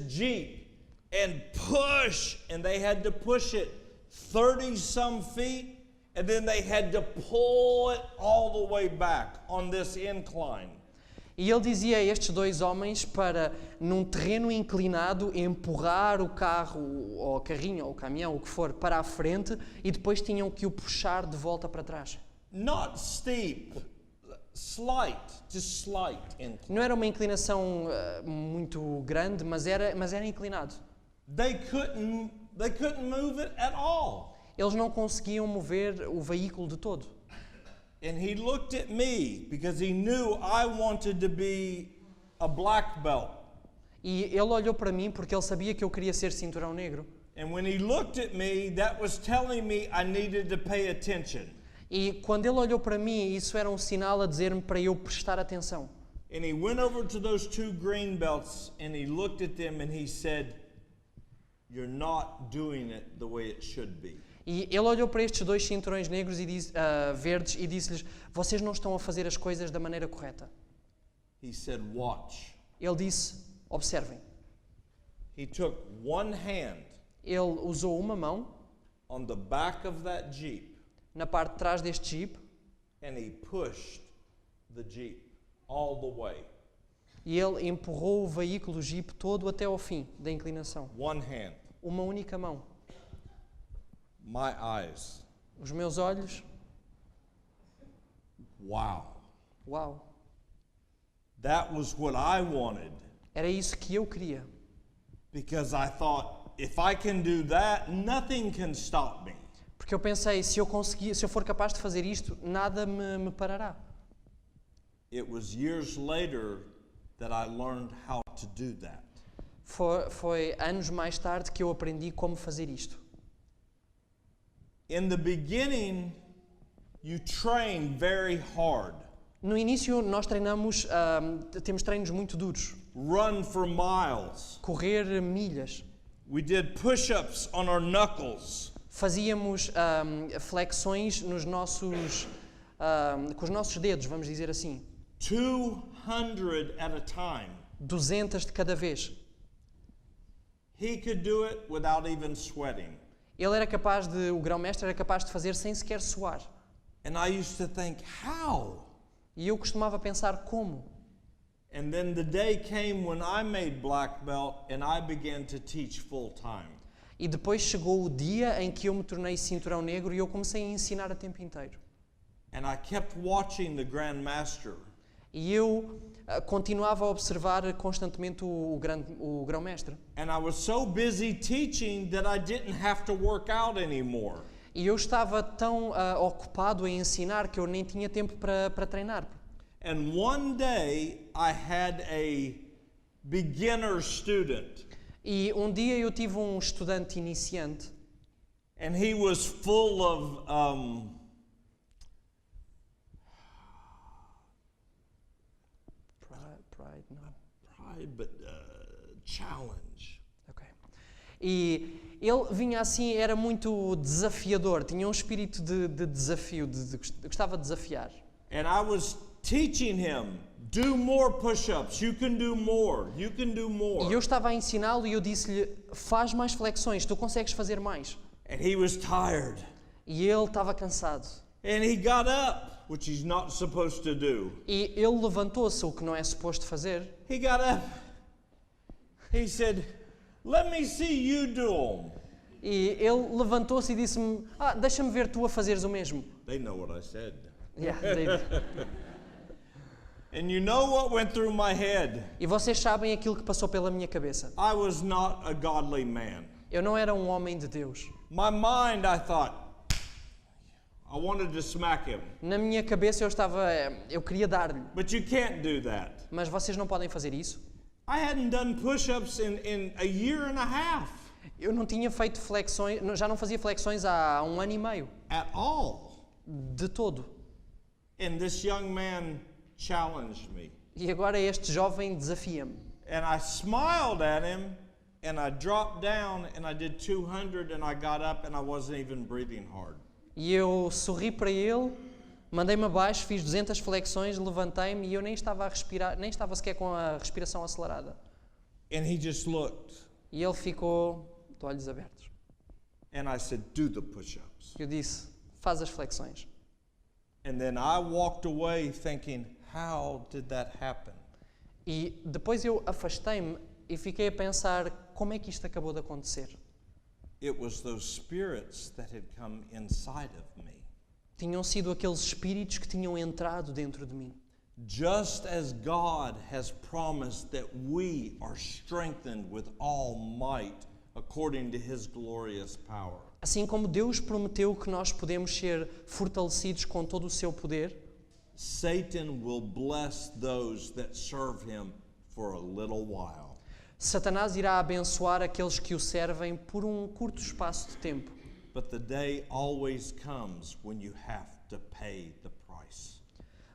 Jeep and push, and they had to push it 30-some feet, and then they had to pull it all the way back on this incline. E ele dizia a estes dois homens para, num terreno inclinado, empurrar o carro, ou o carrinho, ou o caminhão, o que for, para a frente, e depois tinham que o puxar de volta para trás. Not steep, slight, just slight incline. Não era uma inclinação muito grande, mas era inclinado. They couldn't move it at all. Eles não conseguiam mover o veículo de todo. And he looked at me because he knew I wanted to be a black belt. E ele olhou para mim porque ele sabia que eu queria ser cinturão negro. And when he looked at me, that was telling me I needed to pay attention. E quando ele olhou para mim, isso era um sinal a dizer-me para eu prestar atenção. And he went over to those two green belts and he looked at them and he said, "You're not doing it the way it should be." E ele olhou para estes dois cinturões negros e verdes e disse-lhes: vocês não estão a fazer as coisas da maneira correta. He said, "Watch." Ele disse: observem. He took one hand Ele usou uma mão on the back of that Jeep na parte de trás deste Jeep and he pushed the Jeep all the way. e ele empurrou o veículo, o Jeep, todo até ao fim da inclinação. One hand. Uma única mão. My eyes. Os meus olhos, Wow. uau, That was what I wanted era isso que eu queria. because I thought if I can do that, nothing can stop me. Porque eu pensei, se eu for capaz de fazer isto, nada me parará. It was years later that I learned how to do that. Foi anos mais tarde que eu aprendi como fazer isto. In the beginning, you train very hard. No início nós temos treinos muito duros. Run for miles. Correr milhas. We did push-ups on our knuckles. Fazíamos flexões nos nossos, com os nossos dedos, vamos dizer assim. 200 at a time. 200 de cada vez. He could do it without even sweating. Ele era capaz o grão-mestre era capaz de fazer sem sequer suar. And I used to think, how? E eu costumava pensar como. And then the day came when I made black belt and I began to teach full time. E depois chegou o dia em que eu me tornei cinturão negro e eu comecei a ensinar a tempo inteiro. And I kept watching the Grand Master. E eu continuava a observar constantemente o grão-mestre. And I was so busy teaching that I didn't have to work out anymore. E eu estava tão ocupado em ensinar que eu nem tinha tempo para treinar. And one day I had a beginner student. E um dia eu tive um estudante iniciante. And he was full of pride, but challenge. Okay. E ele vinha assim, era muito desafiador, tinha um espírito de desafio, gostava de desafiar. And I was teaching him, do more push-ups, you can do more, you can do more. E eu estava a ensiná-lo e eu disse-lhe, faz mais flexões, tu consegues fazer mais. And he was tired. E ele estava cansado. And he got up, which he's not supposed to do. E ele levantou-se, o que não é suposto fazer. He got up. He said, let me see you do them. E ele levantou-se e disse-me, deixa-me ver tu a fazeres o mesmo. They know what I said. Yeah, And you know what went through my head? E vocês sabem aquilo que passou pela minha cabeça. I was not a godly man. Eu não era um homem de Deus. My mind, I thought, I wanted to smack him. Na minha cabeça eu queria dar-lhe. But you can't do that. Mas vocês não podem fazer isso. I hadn't done push-ups in a year and a half. Eu não tinha feito flexões, já não fazia flexões há 1 ano e meio. At all. De todo. And this young man challenged me. E agora este jovem desafia-me. And I smiled at him and I dropped down and I did 200 and I got up and I wasn't even breathing hard. E eu sorri para ele, Mandei-me abaixo, fiz 200 flexões, levantei-me e eu nem estava a respirar, nem estava sequer com a respiração acelerada. And he just looked. E ele ficou de olhos abertos. And I said, do the push-ups. Eu disse, faz as flexões. And then I walked away thinking, how did that happen? E depois eu afastei-me e fiquei a pensar, como é que isto acabou de acontecer? It was those spirits that had come inside of me. Tinham sido aqueles espíritos que tinham entrado dentro de mim. Just as God has promised that we are strengthened with all might according to his glorious power. Assim como Deus prometeu que nós podemos ser fortalecidos com todo o seu poder, Satan will bless those that serve him for a little while. Satanás irá abençoar aqueles que o servem por um curto espaço de tempo. But the day always comes when you have to pay the price.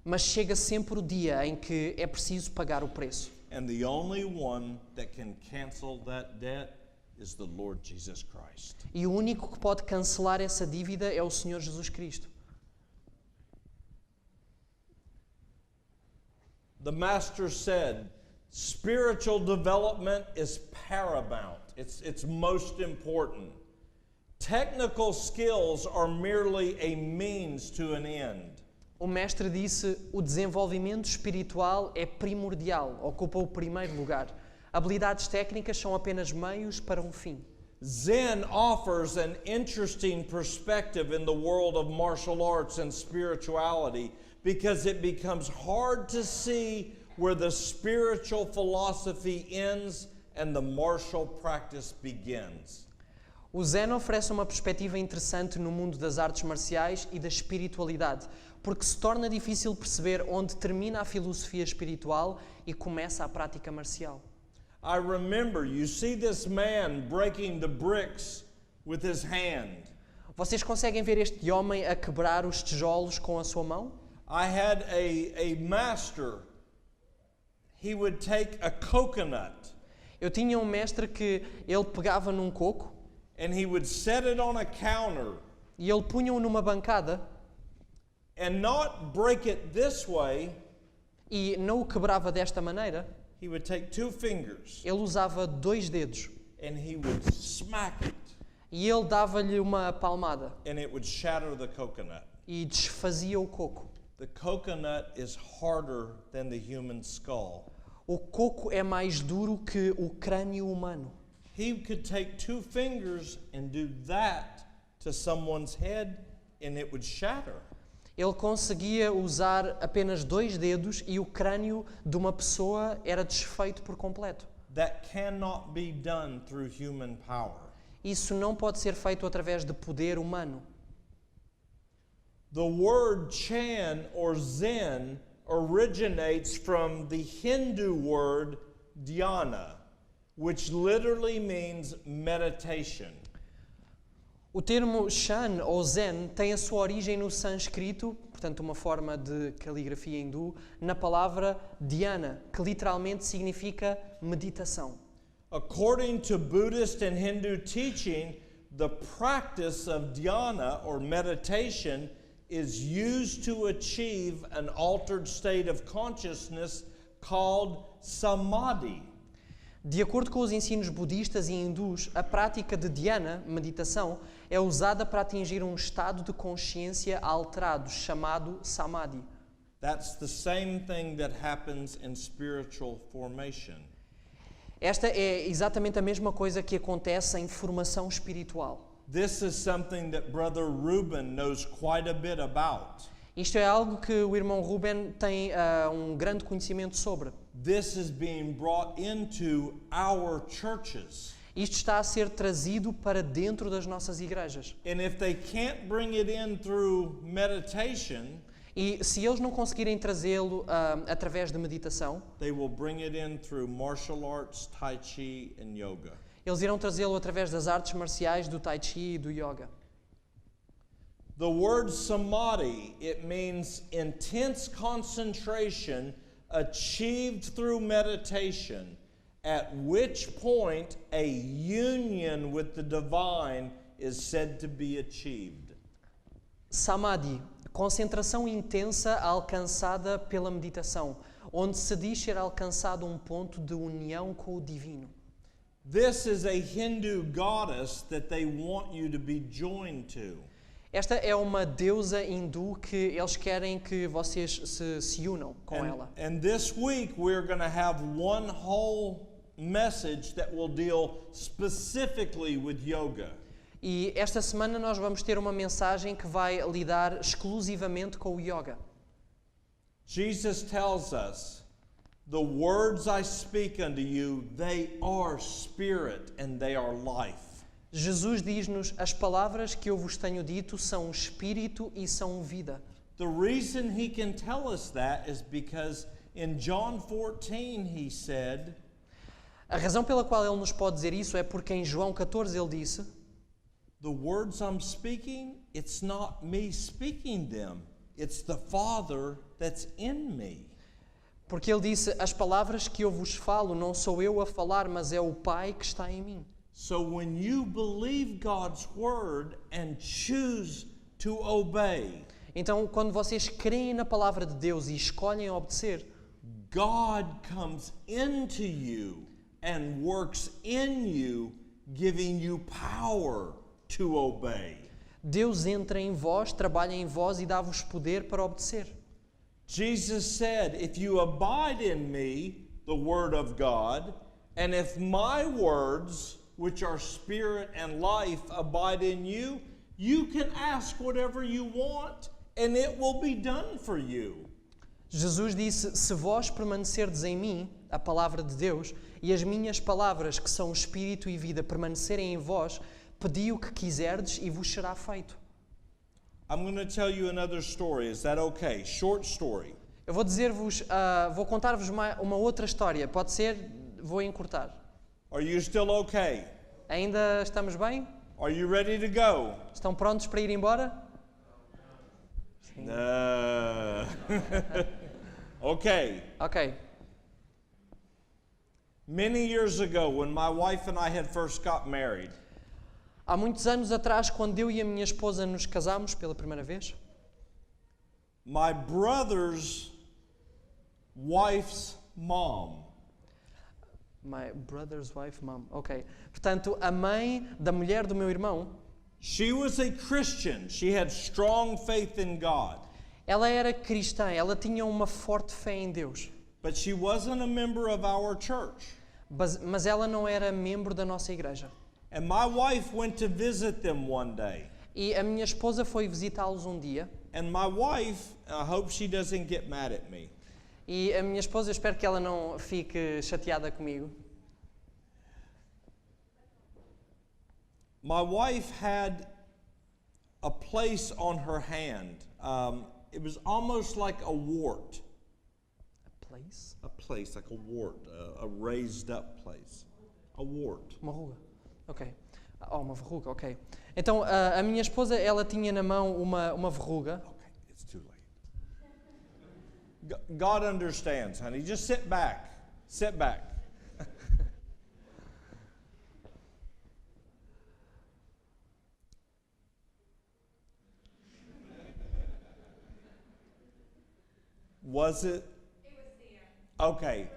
Mas chega sempre o dia em que é preciso pagar o preço. And the only one that can cancel that debt is the Lord Jesus Christ. E o único que pode cancelar essa dívida é o Senhor Jesus Cristo. The Master said, spiritual development is paramount. It's most important. Technical skills are merely a means to an end. O mestre disse, o desenvolvimento espiritual é primordial, ocupa o primeiro lugar. Habilidades técnicas são apenas meios para um fim. Zen offers an interesting perspective in the world of martial arts and spirituality because it becomes hard to see where the spiritual philosophy ends and the martial practice begins. O Zen oferece uma perspectiva interessante no mundo das artes marciais e da espiritualidade, porque se torna difícil perceber onde termina a filosofia espiritual e começa a prática marcial. I remember, you see this man breaking the bricks with his hand. Vocês conseguem ver este homem a quebrar os tijolos com a sua mão? I had a master. He would take a coconut Eu tinha um mestre que ele pegava num coco and he would set it on a counter e ele punha-o numa bancada and not break it this way. e não o quebrava desta maneira. He would take two fingers Ele usava 2 dedos and he would smack it e ele dava-lhe uma palmada and it would shatter the coconut. e desfazia o coco. The coconut is harder than the human skull. O coco é mais duro que o crânio humano. He could take two fingers and do that to someone's head and it would shatter. Ele conseguia usar apenas 2 dedos e o crânio de uma pessoa era desfeito por completo. That cannot be done through human power. Isso não pode ser feito através de poder humano. The word Chan or Zen originates from the Hindu word dhyana, which literally means meditation. O termo Shan ou Zen tem a sua origem no sânscrito, portanto uma forma de caligrafia hindu, na palavra dhyana, que literalmente significa meditação. According to Buddhist and Hindu teaching, the practice of dhyana or meditation is used to achieve an altered state of consciousness called samadhi. De acordo com os ensinos budistas e hindus, a prática de dhyana, meditação, é usada para atingir um estado de consciência alterado, chamado samadhi. That's the same thing that happens in spiritual formation. Esta é exatamente a mesma coisa que acontece em formação espiritual. This is something that Brother Reuben knows quite a bit about. Isto é algo que o irmão Ruben tem um grande conhecimento sobre. This is being brought into our churches. Isto está a ser trazido para dentro das nossas igrejas. And if they can't bring it in through meditation, E se eles não conseguirem trazê-lo através de meditação, they will bring it in through martial arts, tai chi, and yoga. eles irão trazê-lo através das artes marciais, do tai chi e do yoga. The word samadhi, it means intense concentration achieved through meditation, at which point a union with the divine is said to be achieved. Samadhi, Concentração intensa alcançada pela meditação, onde se diz ser alcançado um ponto de união com o divino. This is a Hindu goddess that they want you to be joined to. Esta é uma deusa hindu que eles querem que vocês se unam com ela. And this week we're going to have one whole message that will deal specifically with yoga. E esta semana nós vamos ter uma mensagem que vai lidar exclusivamente com o yoga. Jesus tells us, "The words I speak unto you, they are spirit and they are life." Jesus diz-nos: as palavras que eu vos tenho dito são espírito e são vida. The reason he can tell us that is because in John 14 he said, A razão pela qual ele nos pode dizer isso é porque em João 14 ele disse: "The words I'm speaking, it's not me speaking them. It's the Father that's in me." porque ele disse: as palavras que eu vos falo não sou eu a falar, mas é o Pai que está em mim. So when you believe God's word and choose to obey, Então, quando vocês creem na palavra de Deus e escolhem obedecer, God comes into you and works in you, giving you power to obey. Deus entra em vós, trabalha em vós e dá-vos poder para obedecer. Jesus said, "If you abide in me, the word of God, and if my words, which are spirit and life, abide in you, you can ask whatever you want, and it will be done for you." Jesus disse: se vós permanecerdes em mim, a palavra de Deus, e as minhas palavras, que são espírito e vida, permanecerem em vós, pedi o que quiserdes e vos será feito. I'm going to tell you another story. Is that okay? Short story. Eu vou dizer-vos, vou contar-vos uma outra história. Pode ser, vou encurtar. Are you still okay? Ainda estamos bem? Are you ready to go? Estão prontos para ir embora? No. Okay. Ok. Many years ago, when my wife and I had first got married, Há muitos anos atrás, quando eu e a minha esposa nos casámos pela primeira vez, my brother's wife's mom my brother's wife, mom. Ok. Portanto, a mãe da mulher do meu irmão, she was a Christian. She had strong faith in God, ela era cristã, ela tinha uma forte fé em Deus, but she wasn't a member of our church. mas ela não era membro da nossa igreja. And my wife went to visit them one day. E a minha esposa foi visitá-los um dia, And my wife, I hope she doesn't get mad at me. e a minha esposa, eu espero que ela não fique chateada comigo. My wife had a place on her hand. It was almost like a wart. A place? A place, like a wart, a raised up place. A wart. Uma ruga. Ok. Oh, uma verruga, ok. Então, a minha esposa, ela tinha na mão uma verruga. Okay, it's too late. God understands, honey. Just sit back. Sit back. Was it? It was there. Okay.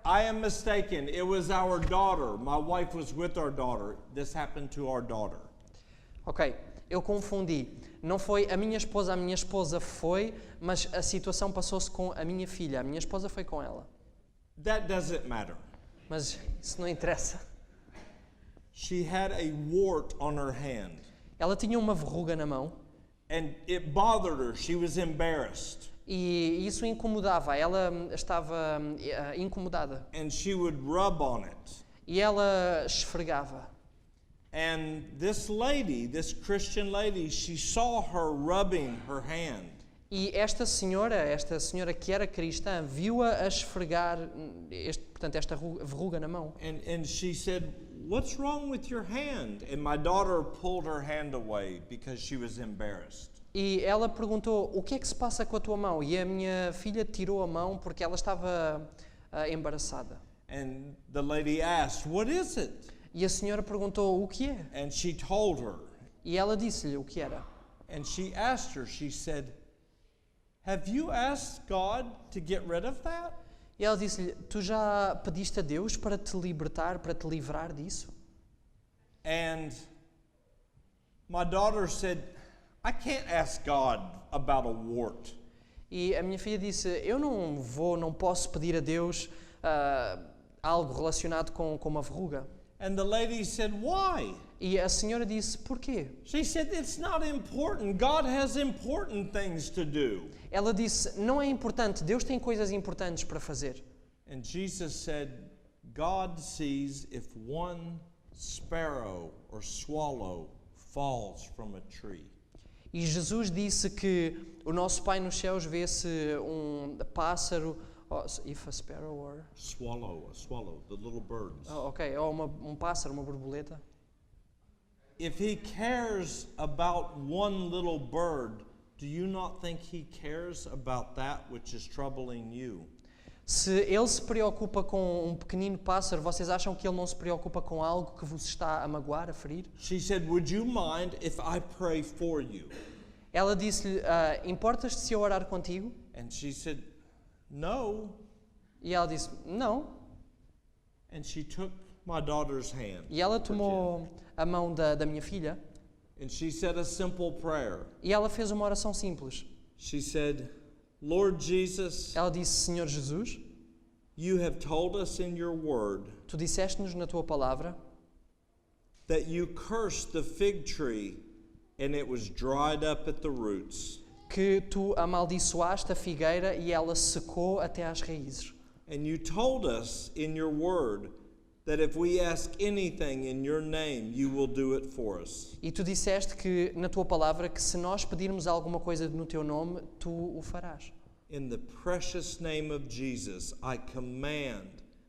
I am mistaken. It was our daughter. My wife was with our daughter. This happened to our daughter. Ok, eu confundi. Não foi a minha esposa foi, mas a situação passou-se com a minha filha. A minha esposa foi com ela. That doesn't matter. Mas isso não interessa. She had a wart on her hand, Ela tinha uma verruga na mão and it bothered her. She was embarrassed, e isso incomodava. Ela estava incomodada. and she would rub on it. E ela esfregava. And this lady, this Christian lady, she saw her rubbing her hand. E esta senhora que era cristã, viu-a a esfregar esta verruga na mão. And she said, "What's wrong with your hand?" And my daughter pulled her hand away because she was embarrassed. E ela perguntou: o que é que se passa com a tua mão? E a minha filha tirou a mão porque ela estava embaraçada. And the lady asked, "What is it?" E a senhora perguntou: o que é? And she told her. E ela disse-lhe o que era. And she asked her, she said, Have you asked God to get rid of that? E ela disse-lhe: tu já pediste a Deus para te libertar, para te livrar disso? And my daughter said, I can't ask God about a wart. E a minha filha disse: eu não posso pedir a Deus algo relacionado com uma verruga. And the lady said, why? E a senhora disse: porquê? She said, it's not important. God has important things to do. Ela disse: não é importante, Deus tem coisas importantes para fazer. And Jesus said, God sees if one sparrow or swallow falls from a tree. E Jesus disse que o nosso Pai nos céus vê se um pássaro, if a sparrow or... Swallow, the little birds. ok, ou um pássaro, uma borboleta. If he cares about one little bird, do you not think he cares about that which is troubling you? Se ele se preocupa com um pequenino pássaro, vocês acham que ele não se preocupa com algo que vos está a magoar, a ferir? She said, would you mind if I pray for you? Ela disse-lhe: importas-te se eu orar contigo? And she said, no. E ela disse: não. And she took my daughter's hand. E ela tomou a mão da minha filha And she said a simple prayer. e ela fez uma oração simples. She said, Lord Jesus, Ela disse: Senhor Jesus, you have told us in your word tu disseste-nos na tua palavra that you cursed the fig tree and it was dried up at the roots. que tu amaldiçoaste a figueira e ela secou até às raízes. And you told us in your word that if we ask anything in your name, you will do it for us. E tu disseste que na tua palavra que se nós pedirmos alguma coisa no teu nome, tu o farás. In the precious name of Jesus, I command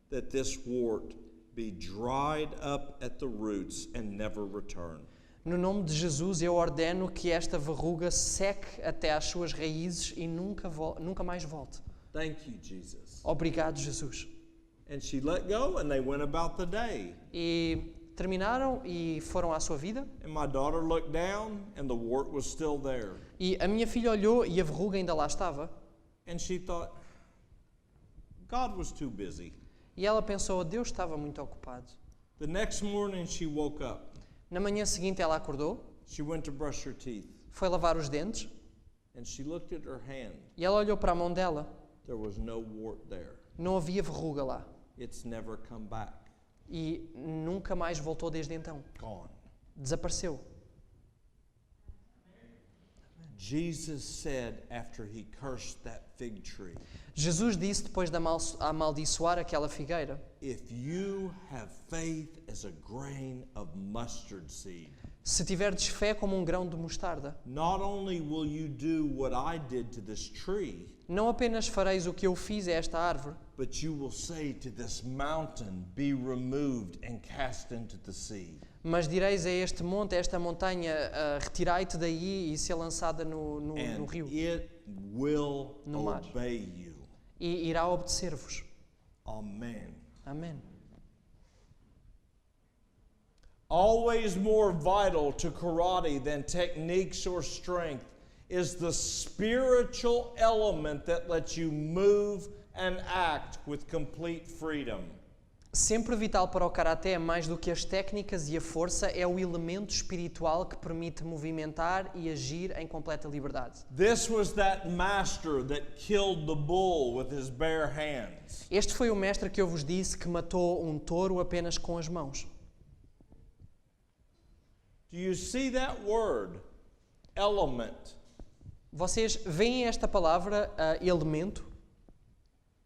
that this wart be dried up at the roots and never return. No nome de Jesus eu ordeno que esta verruga seque até às suas raízes e nunca mais volte. Thank you, Jesus. Obrigado, Jesus. And she let go and they went about the day. E terminaram e foram à sua vida. And my daughter looked down and the wart was still there. E a minha filha olhou e a verruga ainda lá estava. And she thought, God was too busy. E ela pensou: Deus estava muito ocupado. The next morning she woke up. Na manhã seguinte ela acordou, She went to brush her teeth. foi lavar os dentes And she looked at her hand. e ela olhou para a mão dela. There was no wart there. Não havia verruga lá. It's never come back. E nunca mais voltou desde então. Gone. Desapareceu. Jesus said after he cursed that fig tree, Jesus disse depois de amaldiçoar aquela figueira: if you have faith as a grain of mustard seed, se tiverdes fé como um grão de mostarda, not only will you do what I did to this tree, não apenas fareis o que eu fiz a esta árvore, but you will say to this mountain, be removed and cast into the sea. mas direis a este monte, a esta montanha, retirai-te daí e ser lançada no And rio. it will No mar. obey you. E irá obedecer-vos. Amen. Amém. Always more vital to karate than techniques or strength is the spiritual element that lets you move and act with complete freedom. Sempre vital para o karaté, mais do que as técnicas e a força, é o elemento espiritual que permite movimentar e agir em completa liberdade. This was that master that killed the bull with his bare hands. Este foi o mestre que eu vos disse que matou um touro apenas com as mãos. Do you see that word? Element. Vocês veem esta palavra, elemento?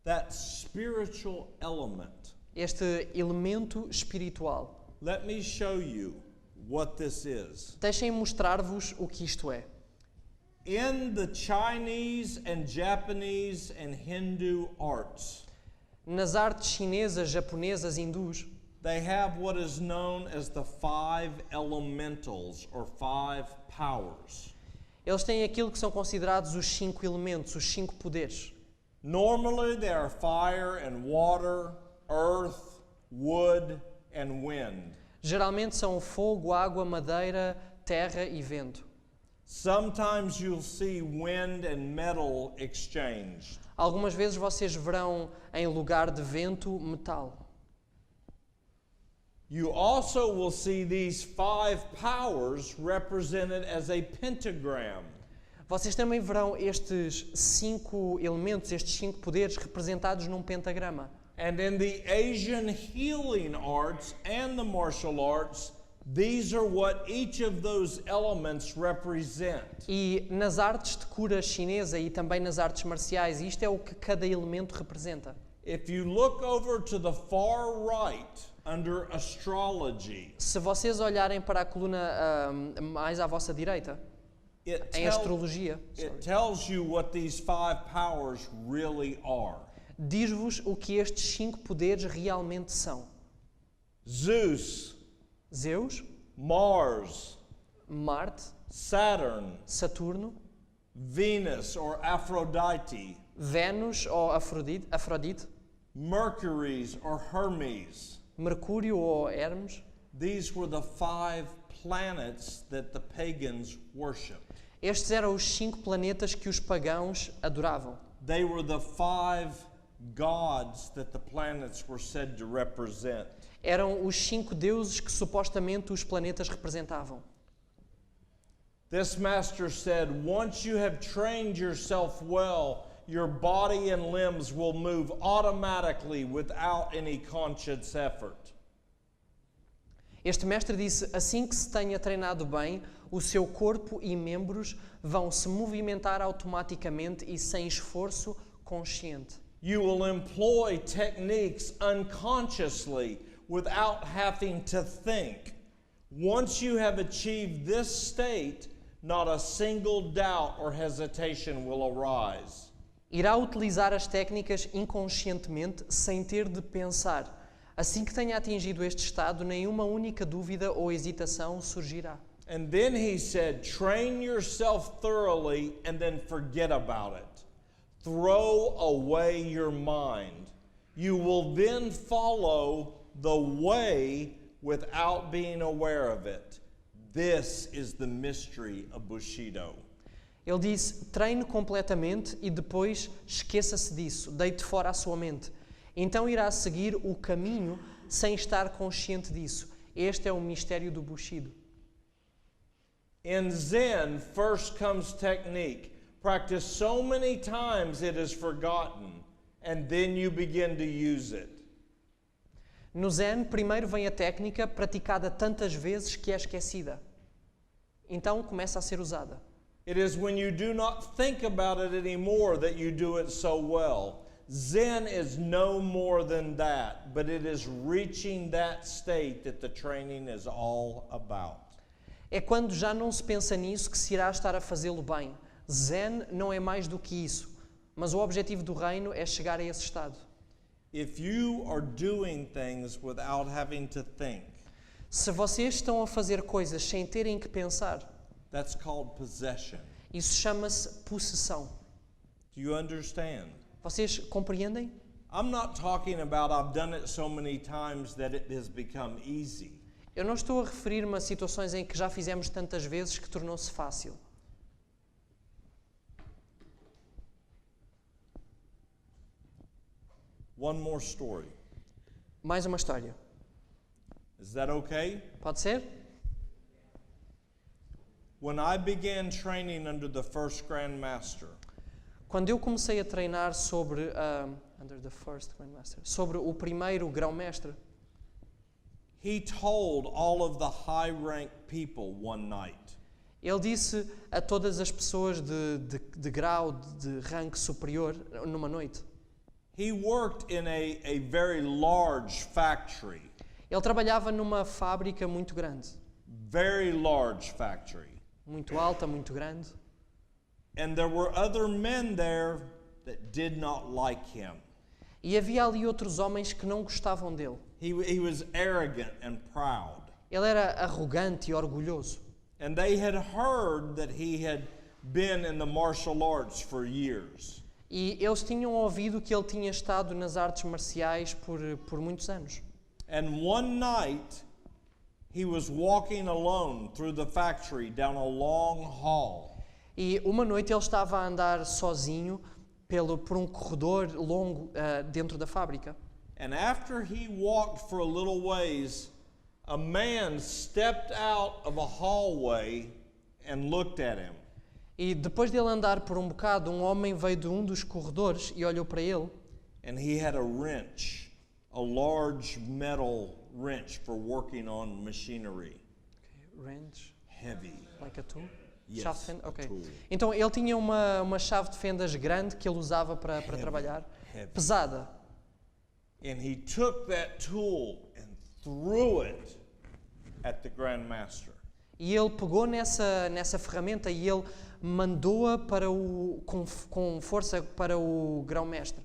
That spiritual element. Este elemento espiritual. Let me show you what this is. Deixem mostrar-vos o que isto é. In the Chinese and Japanese and Hindu arts, Nas artes chinesas, japonesas, hindus, they have what is known as the 5 elementals or 5 powers. eles têm aquilo que são considerados os 5 elementos, os 5 poderes. Normally they are fire and water, earth, wood, and wind. Geralmente são fogo, água, madeira, terra e vento. Sometimes you'll see wind and metal exchanged. Algumas vezes vocês verão em lugar de vento, metal. You also will see these 5 powers represented as a pentagram. Vocês também verão estes 5 elementos, estes 5 poderes representados num pentagrama. And in the Asian healing arts and the martial arts, these are what each of those elements represent. E nas artes de cura chinesa e também nas artes marciais, isto é o que cada elemento representa. If you look over to the far right under astrology, Se vocês olharem para a coluna mais à vossa direita, em astrologia, it tells you what these 5 powers really are. diz-vos o que estes 5 poderes realmente são. Zeus, Zeus, Mars, Marte, Saturn, Saturno, Venus or Aphrodite, Vênus ou Afrodite, Mercury or Hermes. Mercúrio ou Hermes. These were the 5 planets that the pagans worshipped. Estes eram os 5 planetas que os pagãos adoravam. They were the 5 gods that the planets were said to represent. Eram os 5 deuses que supostamente os planetas representavam. This master said, once you have trained yourself well, your body and limbs will move automatically without any conscious effort. Este mestre disse, assim que se tenha treinado bem, o seu corpo e membros vão se movimentar automaticamente e sem esforço consciente. You will employ techniques unconsciously without having to think. Once you have achieved this state, not a single doubt or hesitation will arise. Irá utilizar as técnicas inconscientemente, sem ter de pensar. Assim que tenha atingido este estado, nenhuma única dúvida ou hesitação surgirá. And then he said, train yourself thoroughly and then forget about it. Throw away your mind. You will then follow the way without being aware of it. This is the mystery of Bushido. Ele disse, treine completamente e depois esqueça-se disso, deite fora a sua mente. Então irá seguir o caminho sem estar consciente disso. Este é o mistério do Bushido. In Zen, first comes technique. Practice so many times it is forgotten, and then you begin to use it. No Zen, primeiro vem a técnica praticada tantas vezes que é esquecida. Então começa a ser usada. It is when you do not think about it anymore that you do it so well. Zen is no more than that, but it is reaching that state that the training is all about. É quando já não se pensa nisso que se irá estar a fazê-lo bem. Zen não é mais do que isso, mas o objetivo do reino é chegar a esse estado. If you are doing things without having to think, Se vocês estão a fazer coisas sem terem que pensar, that's called possession. isso chama-se possessão. Do you understand? Vocês compreendem? I'm not talking about I've done it so many times that it has become easy. Eu não estou a referir-me a situações em que já fizemos tantas vezes que tornou-se fácil. One more story. Mais uma história. Is that okay? Pode ser? When I began training under the first Grand Master, Quando eu comecei a treinar sobre sobre o primeiro grão-mestre, he told all of the high-ranked people one night, ele disse a todas as pessoas de grau, de rank superior, numa noite. he worked in a very large factory, Ele trabalhava numa fábrica muito grande, very large factory. muito alta, muito grande. And there were other men there that did not like him. E havia ali outros homens que não gostavam dele. He was arrogant and proud. Ele era arrogante e orgulhoso. And they had heard that he had been in the martial arts for years. E eles tinham ouvido que ele tinha estado nas artes marciais por muitos anos. And one night, he was walking alone through the factory down a long hall. E uma noite ele estava a andar sozinho por um corredor longo dentro da fábrica. And after he walked for a little ways, a man stepped out of a hallway and looked at him. E depois dele andar por um bocado, um homem veio de um dos corredores e olhou para ele. And he had a wrench, a large metal wrench for working on machinery. Wrench, Heavy. like a tool? Yes, Chave de fenda? a Ok. tool. Então ele tinha uma chave de fendas grande que ele usava para trabalhar, heavy. pesada. And he took that tool and threw it at the Grand Master. E ele pegou nessa ferramenta e ele mandou-a com força para o grão-mestre.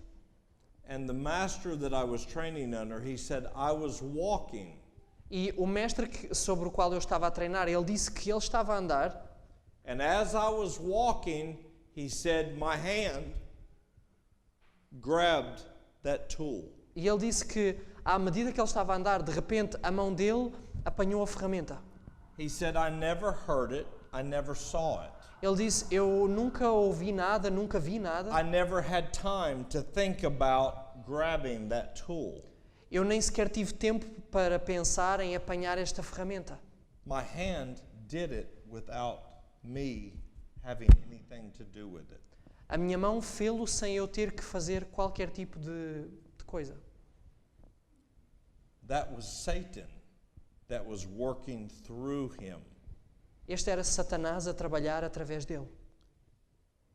And the master that I was training under, he said, I was walking. E o mestre sobre o qual eu estava a treinar, ele disse que ele estava a andar. And as I was walking, he said, my hand grabbed that tool. E ele disse que, à medida que ele estava a andar, de repente, a mão dele apanhou a ferramenta. He said, I never heard it, I never saw it. Ele disse, eu nunca ouvi nada, nunca vi nada. I never had time to think about grabbing that tool. Eu nem sequer tive tempo para pensar em apanhar esta ferramenta. My hand did it without me having anything to do with it. A minha mão fê-lo sem eu ter que fazer qualquer tipo de coisa. That was Satan that was working through him. Este era Satanás a trabalhar através dele.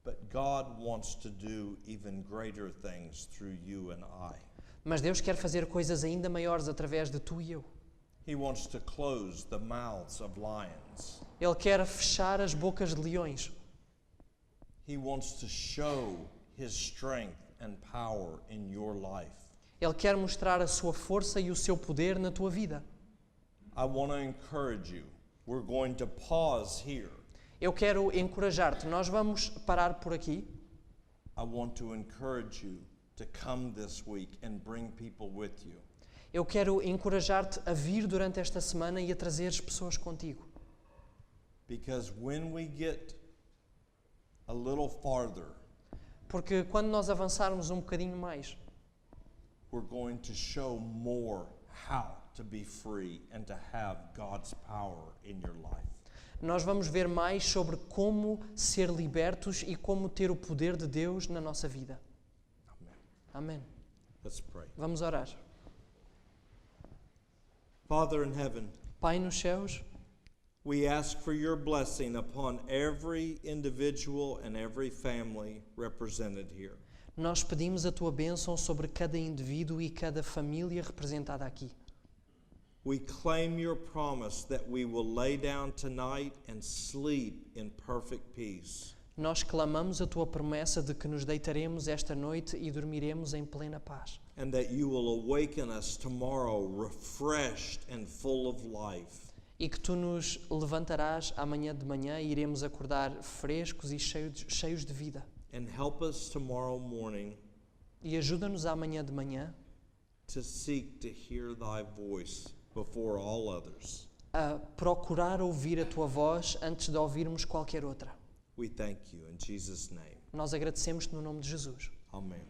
But God wants to do even greater things through you and I. Mas Deus quer fazer coisas ainda maiores através de tu e eu. He wants to close the mouths of lions. Ele quer fechar as bocas de leões. He wants to show his strength and power in your life. Ele quer mostrar a sua força e o seu poder na tua vida. I want to encourage you. We're going to pause here. Eu quero encorajar-te. Nós vamos parar por aqui. I want to encourage you to come this week and bring people with you. Eu quero encorajar-te a vir durante esta semana e a trazeres pessoas contigo. Because when we get a little farther, Porque quando nós avançarmos um bocadinho mais, we're going to show more how to be free and to have God's power in your life. nós vamos ver mais sobre como ser libertos e como ter o poder de Deus na nossa vida. Amen. Amém. Let's pray. Vamos orar. Father in heaven, Pai nos céus, we ask for your blessing upon every individual and every family represented here. nós pedimos a tua bênção sobre cada indivíduo e cada família representada aqui. We claim your promise that we will lay down tonight and sleep in perfect peace. Nós clamamos a tua promessa de que nos deitaremos esta noite e dormiremos em plena paz. And that you will awaken us tomorrow refreshed and full of life. E que tu nos levantarás amanhã de manhã e iremos acordar frescos e cheios de vida. And help us tomorrow morning E ajuda-nos amanhã de manhã to seek to hear thy voice before all others. a procurar ouvir a tua voz antes de ouvirmos qualquer outra. We thank you in Jesus' name. Nós agradecemos-te no nome de Jesus. Amen.